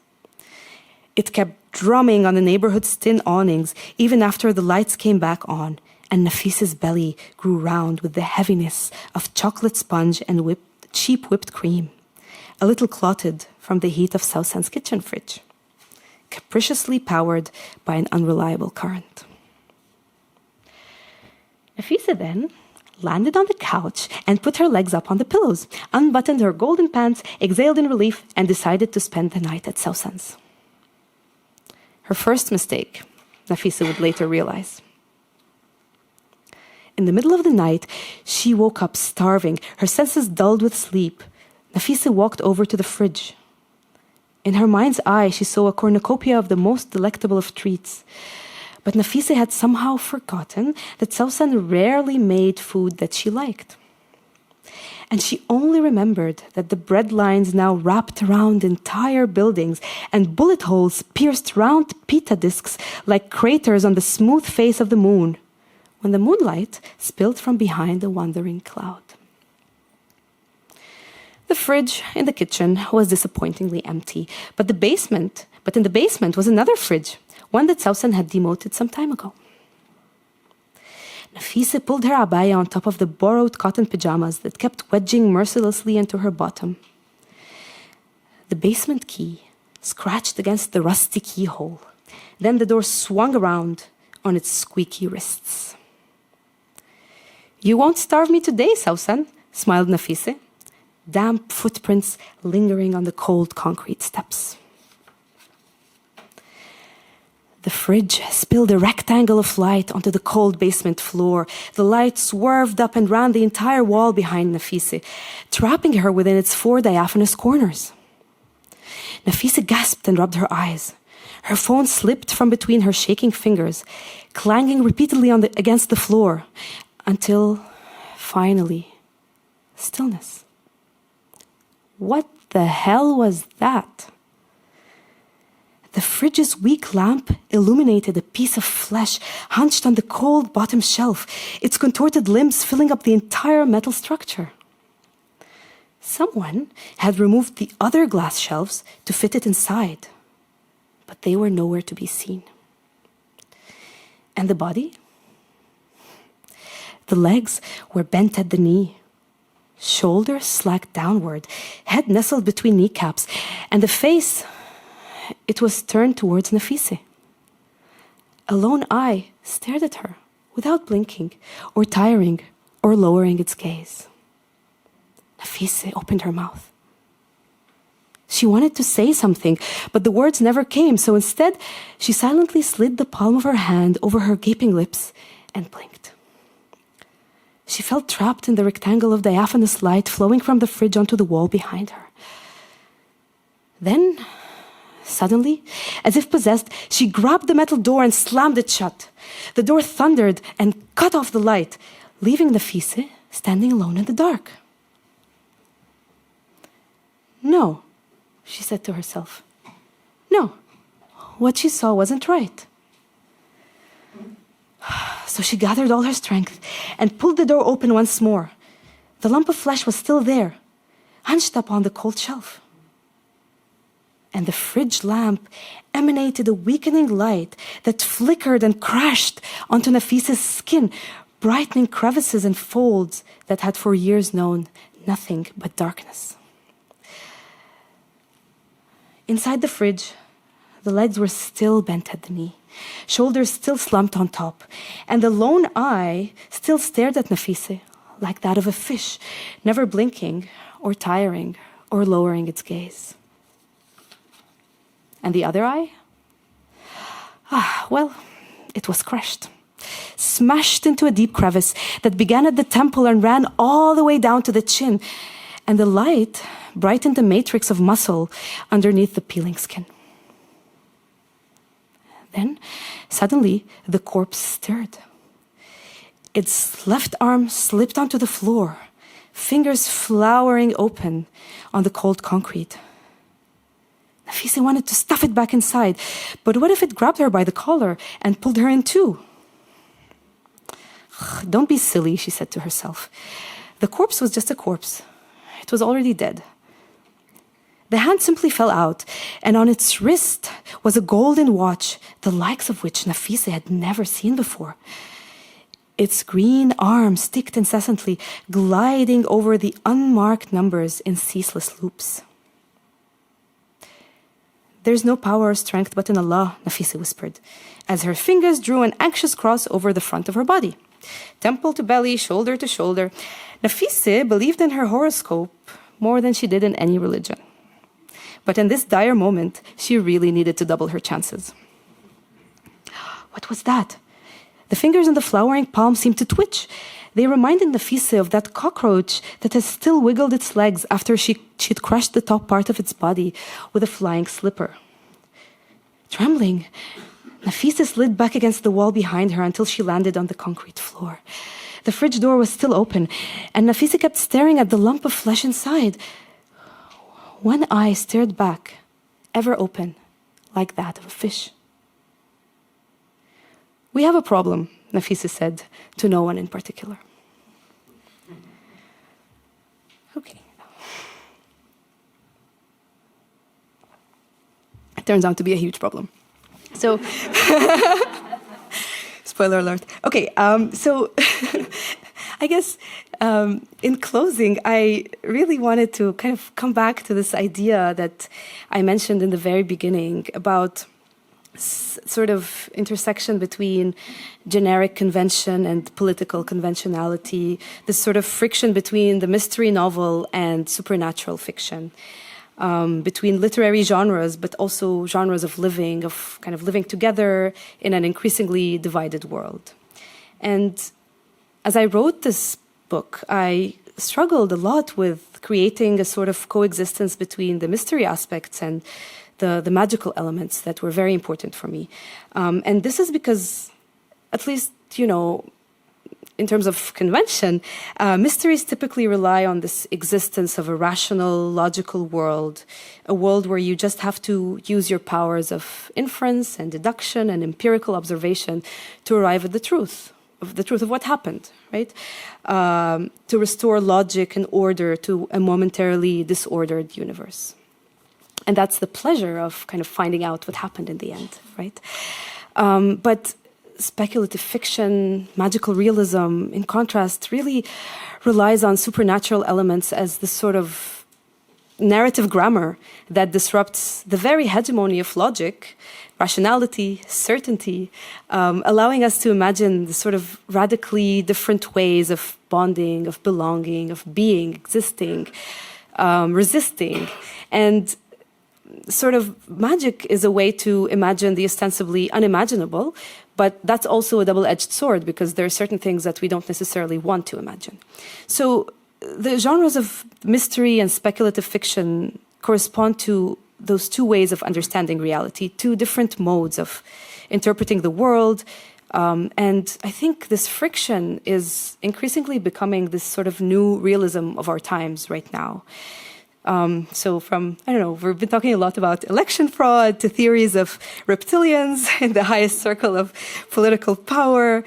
It kept drumming on the neighborhood's tin awnings even after the lights came back on, and Nafisa's belly grew round with the heaviness of chocolate sponge and cheap whipped cream, a little clotted from the heat of Sausan's kitchen fridge, capriciously powered by an unreliable current. Nafisa then landed on the couch and put her legs up on the pillows, unbuttoned her golden pants, exhaled in relief, and decided to spend the night at Sausan's. Her first mistake, Nafisa would later realize. In the middle of the night, she woke up starving, her senses dulled with sleep. Nafisa walked over to the fridge. In her mind's eye, she saw a cornucopia of the most delectable of treats. But Nafisa had somehow forgotten that Sausan rarely made food that she liked. And she only remembered that the bread lines now wrapped around entire buildings and bullet holes pierced round pita discs like craters on the smooth face of the moon, when the moonlight spilled from behind a wandering cloud. The fridge in the kitchen was disappointingly empty, but in the basement was another fridge, one that Sausan had demoted some time ago. Nafisa pulled her abaya on top of the borrowed cotton pajamas that kept wedging mercilessly into her bottom. The basement key scratched against the rusty keyhole. Then the door swung around on its squeaky wrists. "You won't starve me today, Sausan," smiled Nafisa, damp footprints lingering on the cold concrete steps. The fridge spilled a rectangle of light onto the cold basement floor. The light swerved up and round the entire wall behind Nafisa, trapping her within its 4 diaphanous corners. Nafisa gasped and rubbed her eyes. Her phone slipped from between her shaking fingers, clanging repeatedly against the floor, until, finally, stillness. What the hell was that? The fridge's weak lamp illuminated a piece of flesh hunched on the cold bottom shelf, its contorted limbs filling up the entire metal structure. Someone had removed the other glass shelves to fit it inside, but they were nowhere to be seen. And the body? The legs were bent at the knee, shoulders slacked downward, head nestled between kneecaps, and the face, it was turned towards Nafisa. A lone eye stared at her without blinking or tiring or lowering its gaze. Nafisa opened her mouth. She wanted to say something, but the words never came, so instead she silently slid the palm of her hand over her gaping lips and blinked. She felt trapped in the rectangle of diaphanous light flowing from the fridge onto the wall behind her. Then, suddenly, as if possessed, she grabbed the metal door and slammed it shut. The door thundered and cut off the light, leaving Nafisa standing alone in the dark. "No," she said to herself. "No, what she saw wasn't right." So she gathered all her strength and pulled the door open once more. The lump of flesh was still there, hunched up on the cold shelf. And the fridge lamp emanated a weakening light that flickered and crashed onto Nafisa's skin, brightening crevices and folds that had for years known nothing but darkness. Inside the fridge, the legs were still bent at the knee, shoulders still slumped on top, and the lone eye still stared at Nafisa like that of a fish, never blinking or tiring or lowering its gaze. And the other eye? Well, it was crushed, smashed into a deep crevice that began at the temple and ran all the way down to the chin, and the light brightened the matrix of muscle underneath the peeling skin. Then, suddenly, the corpse stirred. Its left arm slipped onto the floor, fingers flowering open on the cold concrete. Nafisa wanted to stuff it back inside, but what if it grabbed her by the collar and pulled her in too? Don't be silly, she said to herself. The corpse was just a corpse. It was already dead. The hand simply fell out, and on its wrist was a golden watch, the likes of which Nafisa had never seen before. Its green arms ticked incessantly, gliding over the unmarked numbers in ceaseless loops. There's no power or strength but in Allah, Nafisa whispered, as her fingers drew an anxious cross over the front of her body. Temple to belly, shoulder to shoulder. Nafisa believed in her horoscope more than she did in any religion. But in this dire moment, she really needed to double her chances. What was that? The fingers in the flowering palm seemed to twitch. They reminded Nafisa of that cockroach that had still wiggled its legs after she'd crushed the top part of its body with a flying slipper. Trembling, Nafisa slid back against the wall behind her until she landed on the concrete floor. The fridge door was still open, and Nafisa kept staring at the lump of flesh inside. One eye stared back, ever open, like that of a fish. We have a problem, Nafisa said, to no one in particular. Okay. It turns out to be a huge problem. So, spoiler alert. Okay, so I guess in closing, I really wanted to kind of come back to this idea that I mentioned in the very beginning about sort of intersection between generic convention and political conventionality, this sort of friction between the mystery novel and supernatural fiction, between literary genres, but also genres of living, of kind of living together in an increasingly divided world. And as I wrote this book, I struggled a lot with creating a sort of coexistence between the mystery aspects and the magical elements that were very important for me. And this is because, at least, you know, in terms of convention, mysteries typically rely on this existence of a rational, logical world, a world where you just have to use your powers of inference and deduction and empirical observation to arrive at the truth of what happened, right? To restore logic and order to a momentarily disordered universe. And that's the pleasure of kind of finding out what happened in the end, right? But speculative fiction, magical realism, in contrast, really relies on supernatural elements as this sort of narrative grammar that disrupts the very hegemony of logic, rationality, certainty, allowing us to imagine the sort of radically different ways of bonding, of belonging, of being, existing, resisting. And sort of magic is a way to imagine the ostensibly unimaginable, but that's also a double-edged sword because there are certain things that we don't necessarily want to imagine. So the genres of mystery and speculative fiction correspond to those two ways of understanding reality, two different modes of interpreting the world. And I think this friction is increasingly becoming this sort of new realism of our times right now. So from, I don't know, we've been talking a lot about election fraud to theories of reptilians in the highest circle of political power.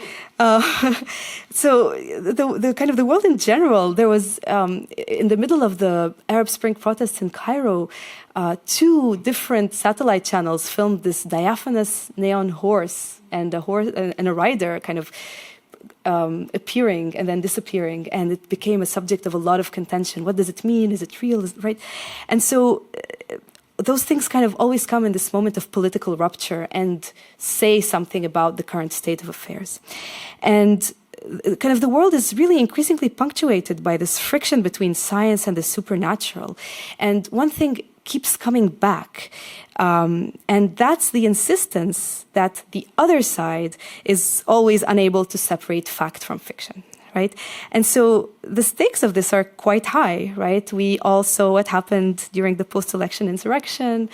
So the kind of the world in general, there was, in the middle of the Arab Spring protests in Cairo, two different satellite channels filmed this diaphanous neon horse and a rider kind of appearing and then disappearing, and it became a subject of a lot of contention. What does it mean? Is it real? Right? And so those things kind of always come in this moment of political rupture and say something about the current state of affairs. And kind of the world is really increasingly punctuated by this friction between science and the supernatural. And one thing keeps coming back, and that's the insistence that the other side is always unable to separate fact from fiction, right? And so the stakes of this are quite high, right? We all saw what happened during the post-election insurrection,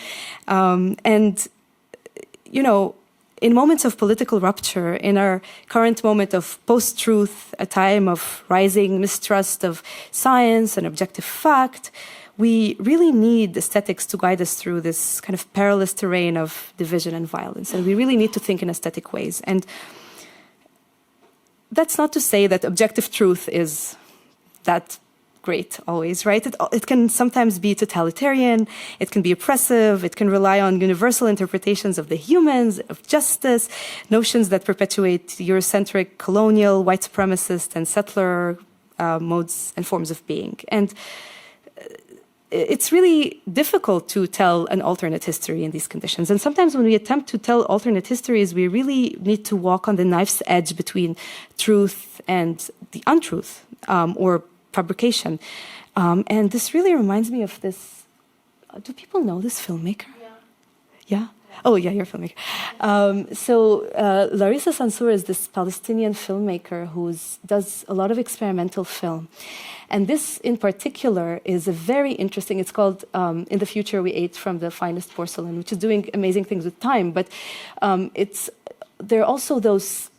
and, you know, in moments of political rupture, in our current moment of post-truth, a time of rising mistrust of science and objective fact, we really need aesthetics to guide us through this kind of perilous terrain of division and violence. And we really need to think in aesthetic ways. And that's not to say that objective truth is that great always, right? It can sometimes be totalitarian, it can be oppressive, it can rely on universal interpretations of the humans, of justice, notions that perpetuate Eurocentric, colonial, white supremacist, and settler modes and forms of being. And it's really difficult to tell an alternate history in these conditions. And sometimes when we attempt to tell alternate histories, we really need to walk on the knife's edge between truth and the untruth, or fabrication. And this really reminds me of this. Do people know this filmmaker? Yeah? Oh, yeah, you're a filmmaker. Larissa Sansour is this Palestinian filmmaker who does a lot of experimental film. And this in particular is a very interesting, it's called In the Future We Ate from the Finest Porcelain, which is doing amazing things with time. But there are also those,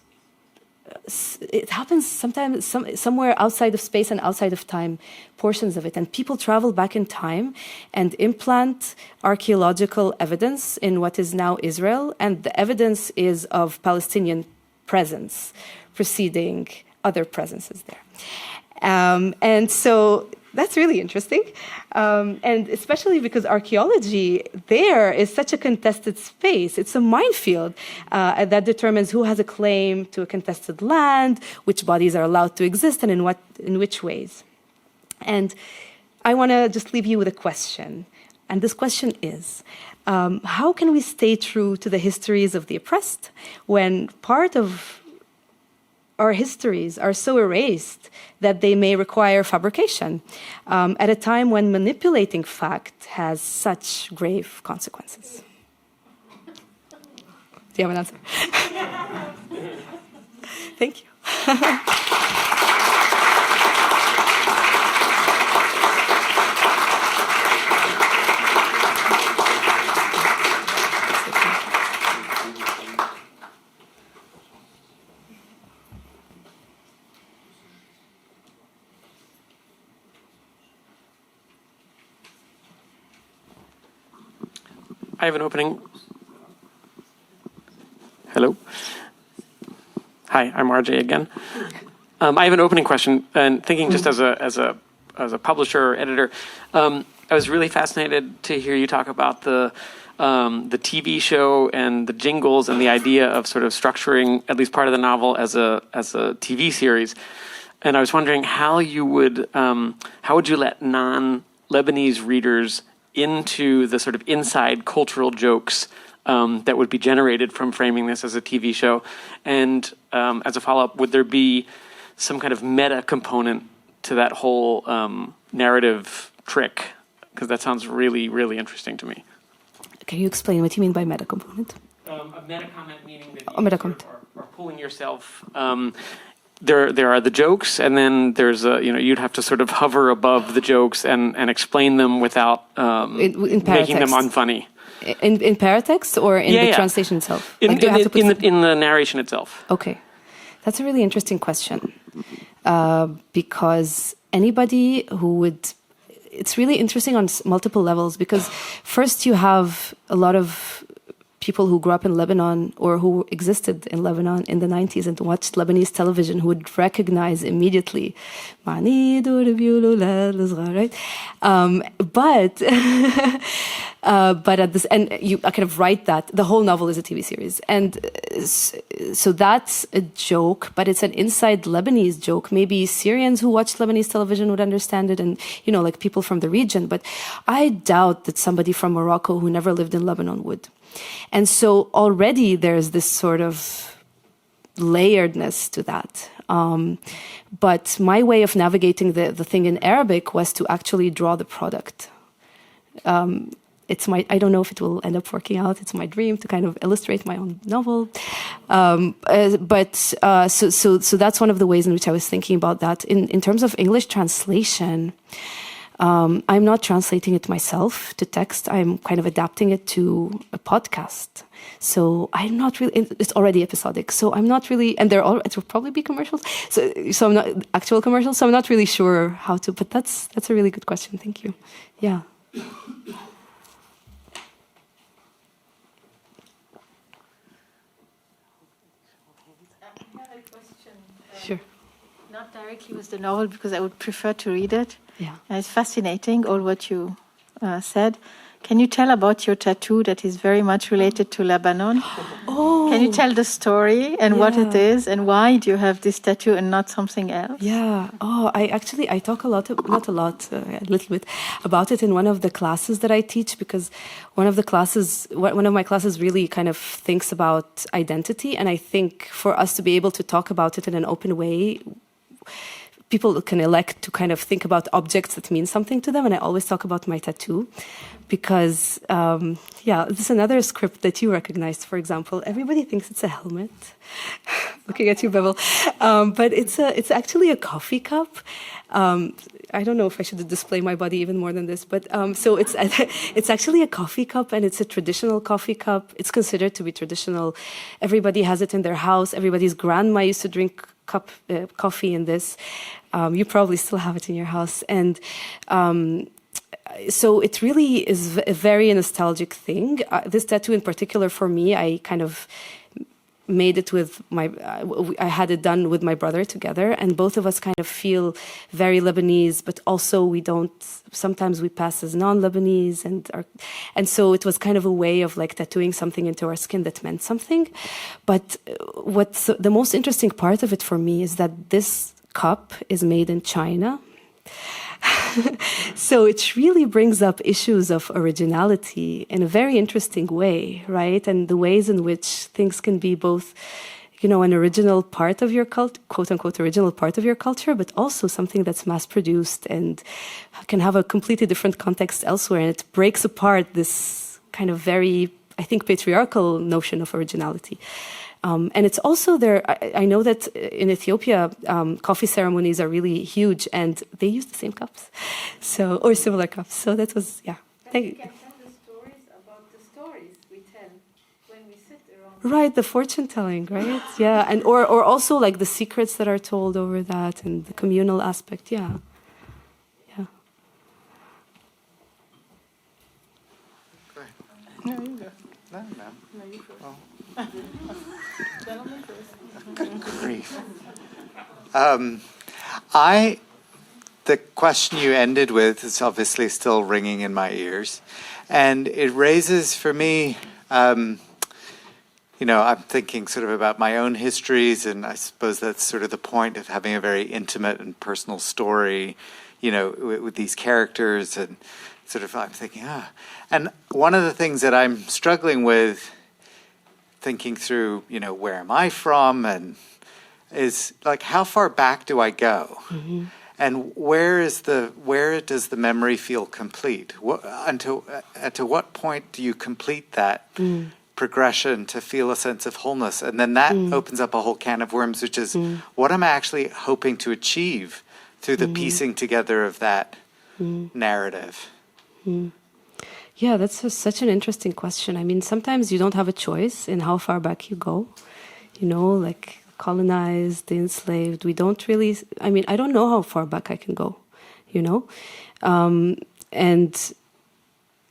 it happens sometimes somewhere outside of space and outside of time, portions of it. And people travel back in time and implant archaeological evidence in what is now Israel. And the evidence is of Palestinian presence preceding other presences there. And so that's really interesting. And especially because archaeology there is such a contested space. It's a minefield that determines who has a claim to a contested land, which bodies are allowed to exist, and in which ways. And I want to just leave you with a question. And this question is, how can we stay true to the histories of the oppressed when part of our histories are so erased that they may require fabrication at a time when manipulating fact has such grave consequences? Do you have an answer? Thank you. I have an opening. Hello. Hi, I'm RJ again. I have an opening question, and thinking just as a publisher or editor, I was really fascinated to hear you talk about the TV show and the jingles and the idea of sort of structuring at least part of the novel as a TV series. And I was wondering how would you let non-Lebanese readers into the sort of inside cultural jokes that would be generated from framing this as a TV show? And as a follow-up, would there be some kind of meta component to that whole narrative trick? Because that sounds really, really interesting to me. Can you explain what you mean by meta component? A meta comment meaning that you are pulling yourself. There are the jokes, and then there's you'd have to sort of hover above the jokes and explain them without in making them unfunny. In paratext or in the translation itself? In the narration itself. Okay, that's a really interesting question because anybody who would. It's really interesting on multiple levels because first you have a lot of people who grew up in Lebanon or who existed in Lebanon in the 90s and watched Lebanese television who would recognize immediately, right? But at this, and I kind of write that the whole novel is a TV series, and so that's a joke, but it's an inside Lebanese joke. Maybe Syrians who watch Lebanese television would understand it, and like people from the region. But I doubt that somebody from Morocco who never lived in Lebanon would. And so already there's this sort of layeredness to that. But my way of navigating the thing in Arabic was to actually draw the product. I don't know if it will end up working out. It's my dream to kind of illustrate my own novel. So that's one of the ways in which I was thinking about that. In terms of English translation, I'm not translating it myself to text. I'm kind of adapting it to a podcast. So I'm not really, it's already episodic. So I'm not really, and it will probably be commercials. So I'm not, actual commercials. So I'm not really sure how to, but that's a really good question. Thank you. Yeah. Sure. Not directly with the novel, because I would prefer to read it. Yeah. It's fascinating, all what you said. Can you tell about your tattoo that is very much related to Lebanon? Oh. Can you tell the story and what it is, and why do you have this tattoo and not something else? Yeah. Oh, I talk a little bit about it in one of the classes that I teach, because one of my classes really kind of thinks about identity, and I think for us to be able to talk about it in an open way, people can elect to kind of think about objects that mean something to them, and I always talk about my tattoo. Because, this is another script that you recognized, for example. Everybody thinks it's a helmet. Looking at you, Bevel. But it's actually a coffee cup. I don't know if I should display my body even more than this, but so it's actually a coffee cup, and it's a traditional coffee cup. It's considered to be traditional. Everybody has it in their house. Everybody's grandma used to drink coffee in this. You probably still have it in your house. And so it really is a very nostalgic thing. This tattoo in particular, for me, I kind of made it with I had it done with my brother together, and both of us kind of feel very Lebanese, but also sometimes we pass as non-Lebanese, and so it was kind of a way of like tattooing something into our skin that meant something. But what's the most interesting part of it for me is that this cup is made in China. So it really brings up issues of originality in a very interesting way, right? And the ways in which things can be both, an original part of your culture, quote unquote, original part of your culture, but also something that's mass produced and can have a completely different context elsewhere. And it breaks apart this kind of very, I think, patriarchal notion of originality. And it's also there. I know that in Ethiopia, coffee ceremonies are really huge, and they use the same cups, or similar cups. So that was, yeah. Thank you. Can tell the stories about the stories we tell when we sit around. Right, the fortune telling, right? Yeah, and or also like the secrets that are told over that, and the communal aspect. Yeah, yeah. No, you go. No. No, you first. Oh. Gentlemen first. Good grief. The question you ended with is obviously still ringing in my ears. And it raises for me, I'm thinking sort of about my own histories, and I suppose that's sort of the point of having a very intimate and personal story, with these characters, and sort of I'm thinking, And one of the things that I'm struggling with, thinking through, where am I from, and is like, how far back do I go? Mm-hmm. And where does the memory feel complete? To what point do you complete that progression to feel a sense of wholeness? And then that opens up a whole can of worms, which is what am I actually hoping to achieve through the piecing together of that narrative? Yeah, that's such an interesting question. I mean, sometimes you don't have a choice in how far back you go. Like colonized, the enslaved. We don't really, I don't know how far back I can go, and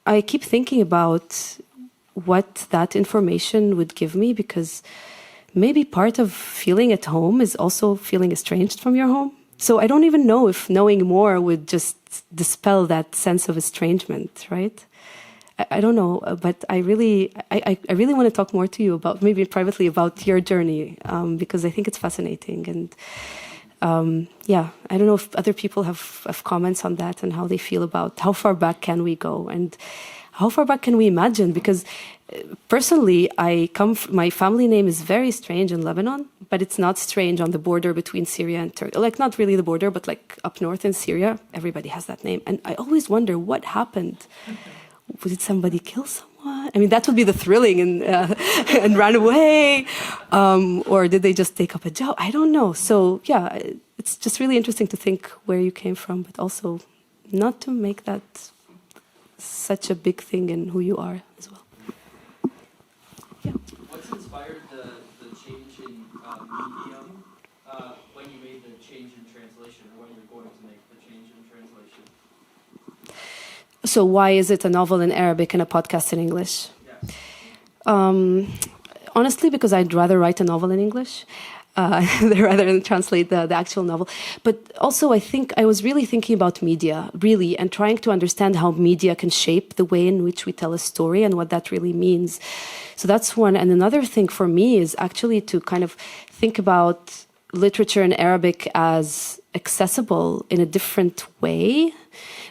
I keep thinking about what that information would give me, because maybe part of feeling at home is also feeling estranged from your home. So I don't even know if knowing more would just dispel that sense of estrangement, right? I don't know, but I really want to talk more to you about, maybe privately, about your journey, because I think it's fascinating. And I don't know if other people have comments on that and how they feel about how far back can we go and how far back can we imagine? Because personally, my family name is very strange in Lebanon, but it's not strange on the border between Syria and Turkey. Like, not really the border, but like up north in Syria, everybody has that name. And I always wonder what happened. Did somebody kill someone? I mean, that would be the thrilling and run away. Or did they just take up a job? I don't know. So, yeah, it's just really interesting to think where you came from, but also not to make that such a big thing in who you are as well. What's inspired the change in medium when you made the change in translation, or when you're going to make the change in translation? So why is it a novel in Arabic and a podcast in English? Yes. Honestly, because I'd rather write a novel in English rather than translate the actual novel. But also, I think I was really thinking about media, really, and trying to understand how media can shape the way in which we tell a story and what that really means. So that's one. And another thing for me is actually to kind of think about literature in Arabic as accessible in a different way,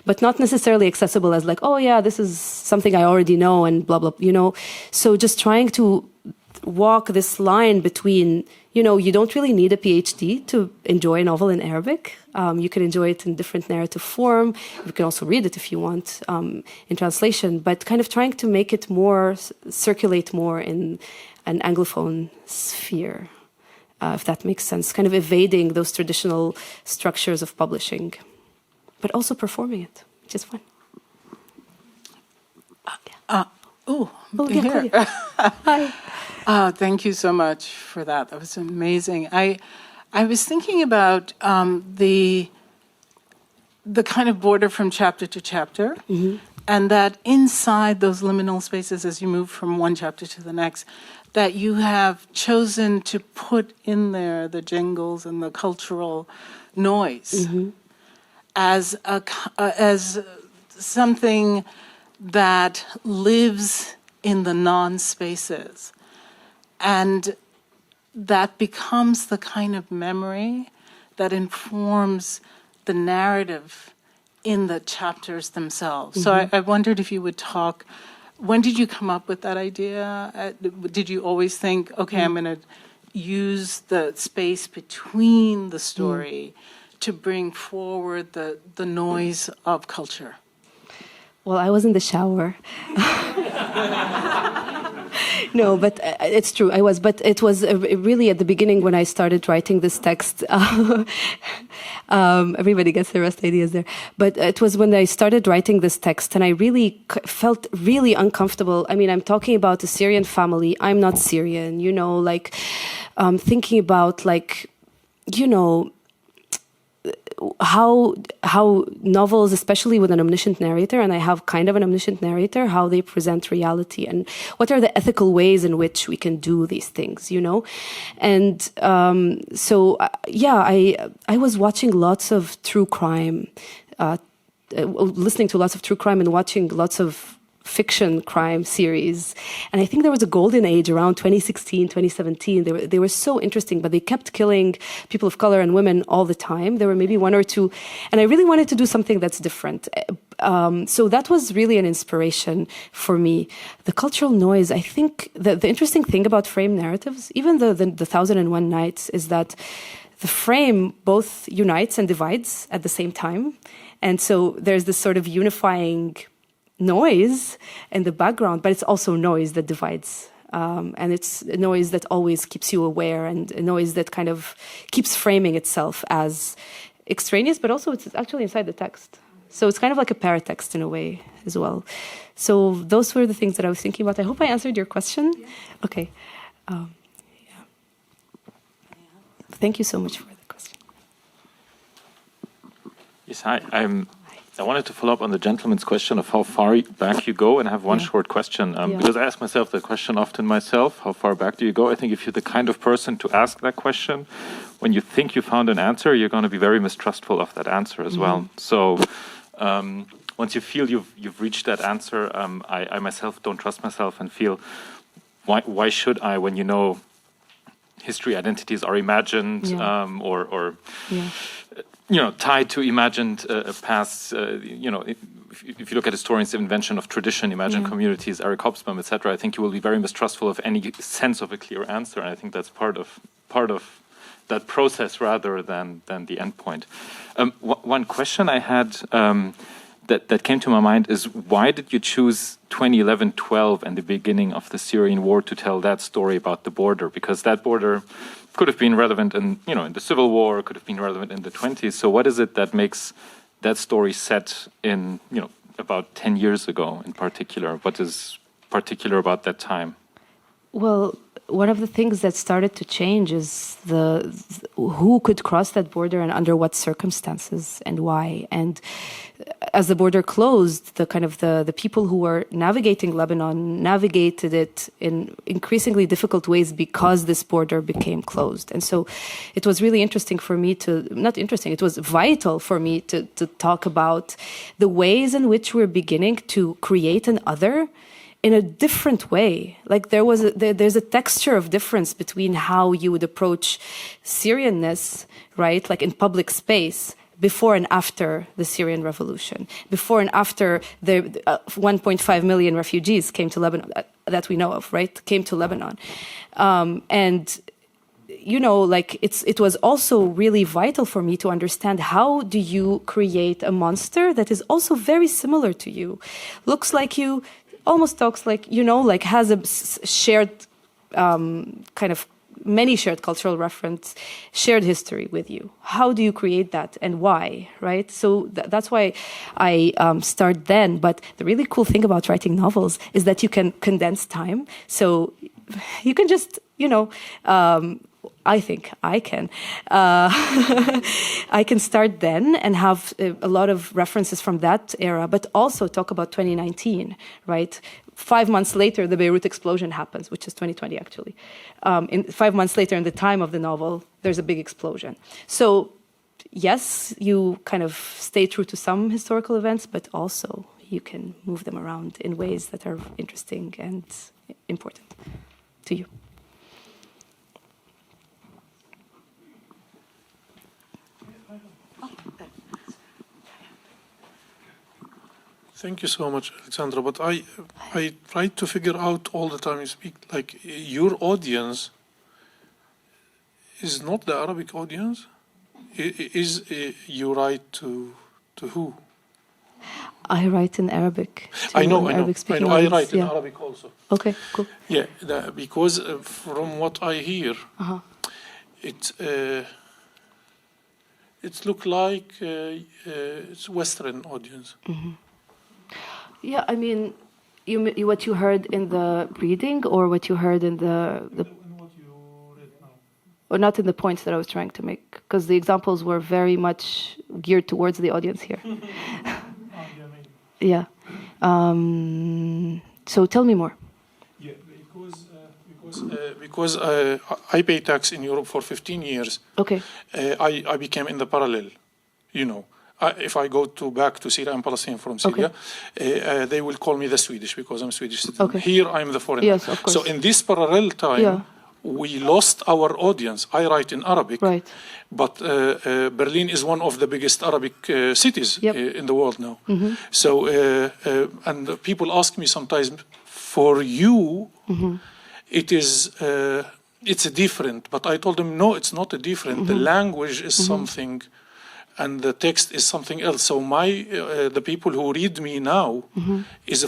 but not necessarily accessible as like, oh yeah, this is something I already know and blah, blah, you know. So just trying to walk this line between, you know, you don't really need a PhD to enjoy a novel in Arabic. You can enjoy it in different narrative form. You can also read it if you want in translation, but kind of trying to make it more, circulate more in an Anglophone sphere, if that makes sense. Kind of evading those traditional structures of publishing, but also performing it, which is fun. Here. Hi. Thank you so much for that. That was amazing. I was thinking about the kind of border from chapter to chapter, and that inside those liminal spaces, as you move from one chapter to the next, that you have chosen to put in there the jingles and the cultural noise as something that lives in the non-spaces. And that becomes the kind of memory that informs the narrative in the chapters themselves. So I wondered if you would talk, when did you come up with that idea? Did you always think, okay, I'm going to use the space between the story to bring forward the noise of culture? Well, I was in the shower. No, but it's true, I was. But it was really at the beginning when I started writing this text. Everybody gets their best ideas there. But it was when I started writing this text, and I really felt really uncomfortable. I mean, I'm talking about a Syrian family. I'm not Syrian, you know, like thinking about, like, you know, how novels, especially with an omniscient narrator, and I have kind of an omniscient narrator, how they present reality and what are the ethical ways in which we can do these things, you know? And so I was watching lots of true crime, listening to lots of true crime and watching lots of fiction crime series. And I think there was a golden age around 2016, 2017. They were so interesting, but they kept killing people of color and women all the time. There were maybe one or two. And I really wanted to do something that's different. So that was really an inspiration for me. The cultural noise, I think the interesting thing about frame narratives, even the 1001 Nights, is that the frame both unites and divides at the same time. And so there's this sort of unifying noise in the background, but it's also noise that divides. And it's a noise that always keeps you aware, and a noise that kind of keeps framing itself as extraneous, but also it's actually inside the text. So it's kind of like a paratext in a way as well. So those were the things that I was thinking about. I hope I answered your question. Yeah. Okay. Thank you so much for the question. Yes, hi. I wanted to follow up on the gentleman's question of how far back you go, and have one short question. Because I ask myself that question often myself, how far back do you go? I think if you're the kind of person to ask that question, when you think you found an answer, you're going to be very mistrustful of that answer as well. So once you feel you've reached that answer, I myself don't trust myself and feel, why should I, when you know history identities are imagined or you know, tied to imagined past, you know, if you look at historians' invention of tradition, imagined communities, Eric Hobsbawm, etc., I think you will be very mistrustful of any sense of a clear answer, and I think that's part of that process rather than the end point. One question I had that came to my mind is, why did you choose 2011-12 and the beginning of the Syrian war to tell that story about the border? Because that border could have been relevant in the Civil War, could have been relevant in the 20s. So what is it that makes that story set in, about 10 years ago in particular? What is particular about that time? Well, one of the things that started to change is who could cross that border and under what circumstances and why. And as the border closed, the people who were navigating Lebanon navigated it in increasingly difficult ways because this border became closed. And so it was really interesting for me it was vital for me to talk about the ways in which we're beginning to create an other in a different way. Like there's a texture of difference between how you would approach Syrianness, right? Like in public space, before and after the Syrian revolution, before and after the 1.5 million refugees came to Lebanon, that we know of, right? Came to Lebanon. It was also really vital for me to understand how do you create a monster that is also very similar to you, looks like you, almost talks like, has a shared many shared cultural reference, shared history with you. How do you create that and why, right? So that's why I start then. But the really cool thing about writing novels is that you can condense time. So you can just, I think I can. I can start then and have a lot of references from that era, but also talk about 2019, right? 5 months later, the Beirut explosion happens, which is 2020, actually. 5 months later, in the time of the novel, there's a big explosion. So, yes, you kind of stay true to some historical events, but also you can move them around in ways that are interesting and important to you. Thank you so much, Alexandra. But I try to figure out all the time you speak, like your audience is not the Arabic audience. You write to who? I write in Arabic. I know. I write in yeah. Arabic also. Okay, cool. Yeah, because from what I hear, it look like it's Western audience. Mm-hmm. Yeah, I mean, what you heard in the reading, or what you heard in the what you read now, or not in the points that I was trying to make, because the examples were very much geared towards the audience here. Yeah. So tell me more. Yeah, because I pay tax in Europe for 15 years. Okay. I became in the parallel, if I go back to Syria and Palestine from Syria, they will call me the Swedish because I'm Swedish citizen. Okay. Here I'm the foreigner. Yes, of course. So in this parallel time, we lost our audience. I write in Arabic, right. But Berlin is one of the biggest Arabic cities in the world now. Mm-hmm. So and people ask me sometimes, for you, it is it's different. But I told them, no, it's not a different. The language is something, and the text is something else. So the people who read me now is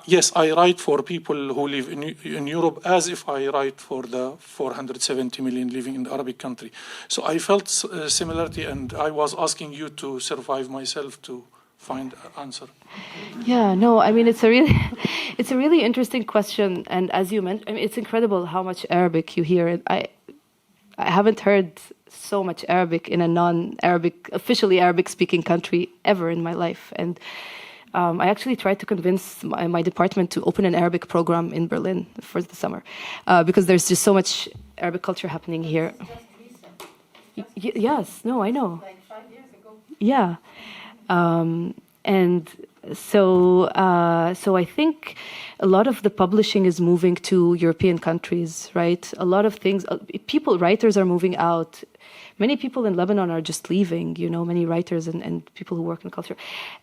yes, I write for people who live in Europe as if I write for the 470 million living in the Arabic country. So I felt similarity, and I was asking you to survive myself to find an answer. Yeah, no, I mean, it's a really interesting question, and as you mentioned, I mean, it's incredible how much Arabic you hear. I haven't heard so much Arabic in a non-Arabic, officially Arabic-speaking country ever in my life. And I actually tried to convince my department to open an Arabic program in Berlin for the summer, because there's just so much Arabic culture happening here. Yes, no, I know. Like 5 years ago. Yeah. And so I think a lot of the publishing is moving to European countries, right? A lot of things, writers are moving out. Many people in Lebanon are just leaving, many writers and people who work in culture.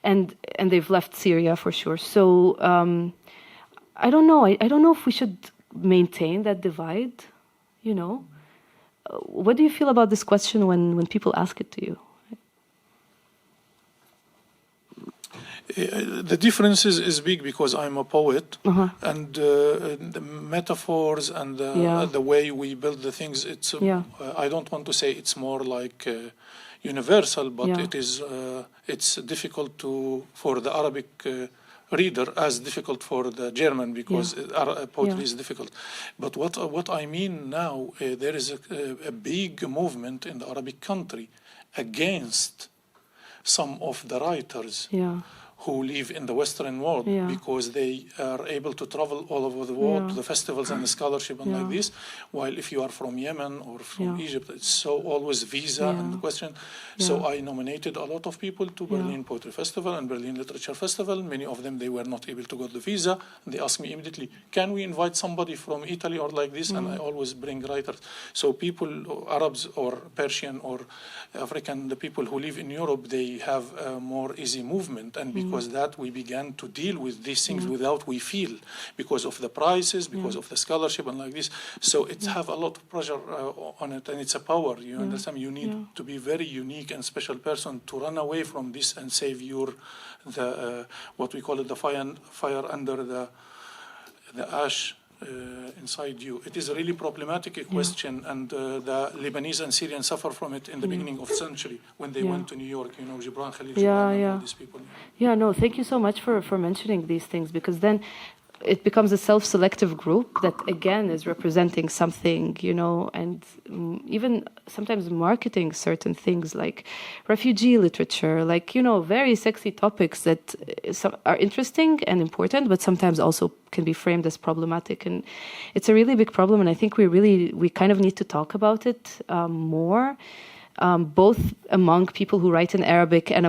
And they've left Syria for sure. So I don't know. I don't know if we should maintain that divide, What do you feel about this question when people ask it to you? The difference is big because I'm a poet, and the metaphors and the way we build the things. I don't want to say it's more like, universal, but Yeah. it's difficult for the Arabic reader as difficult for the German, because poetry is difficult. But what I mean now, there is a big movement in the Arabic country against some of the writers who live in the Western world, because they are able to travel all over the world to the festivals and the scholarship and like this, while if you are from Yemen or from Egypt, it's so always visa and the question. So I nominated a lot of people to Berlin Poetry Festival and Berlin Literature Festival. Many of them, they were not able to get the visa. And they asked me immediately, can we invite somebody from Italy or like this? And I always bring writers. So people, Arabs or Persian or African, the people who live in Europe, they have a more easy movement. And because that, we began to deal with these things without we feel, because of the prices, because of the scholarship and like this. So it have a lot of pressure on it, and it's a power. You understand? You need to be very unique and special person to run away from this and save what we call it, the fire under the ash inside you. It is a really problematic question, and the Lebanese and Syrian suffer from it in the beginning of the century when they went to New York. You know, Gibran Khalil Gibran and all these people. No, thank you so much for mentioning these things, because then it becomes a self-selective group that again is representing something, and even sometimes marketing certain things like refugee literature, like, very sexy topics that are interesting and important, but sometimes also can be framed as problematic. And it's a really big problem. And I think we kind of need to talk about it more, both among people who write in Arabic and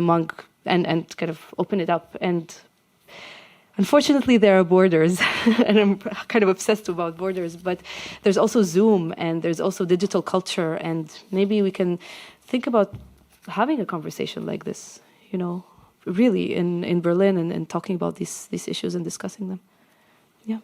and kind of open it up. And unfortunately, there are borders, and I'm kind of obsessed about borders, but there's also Zoom, and there's also digital culture, and maybe we can think about having a conversation like this, really in Berlin, and talking about these issues and discussing them. Yeah.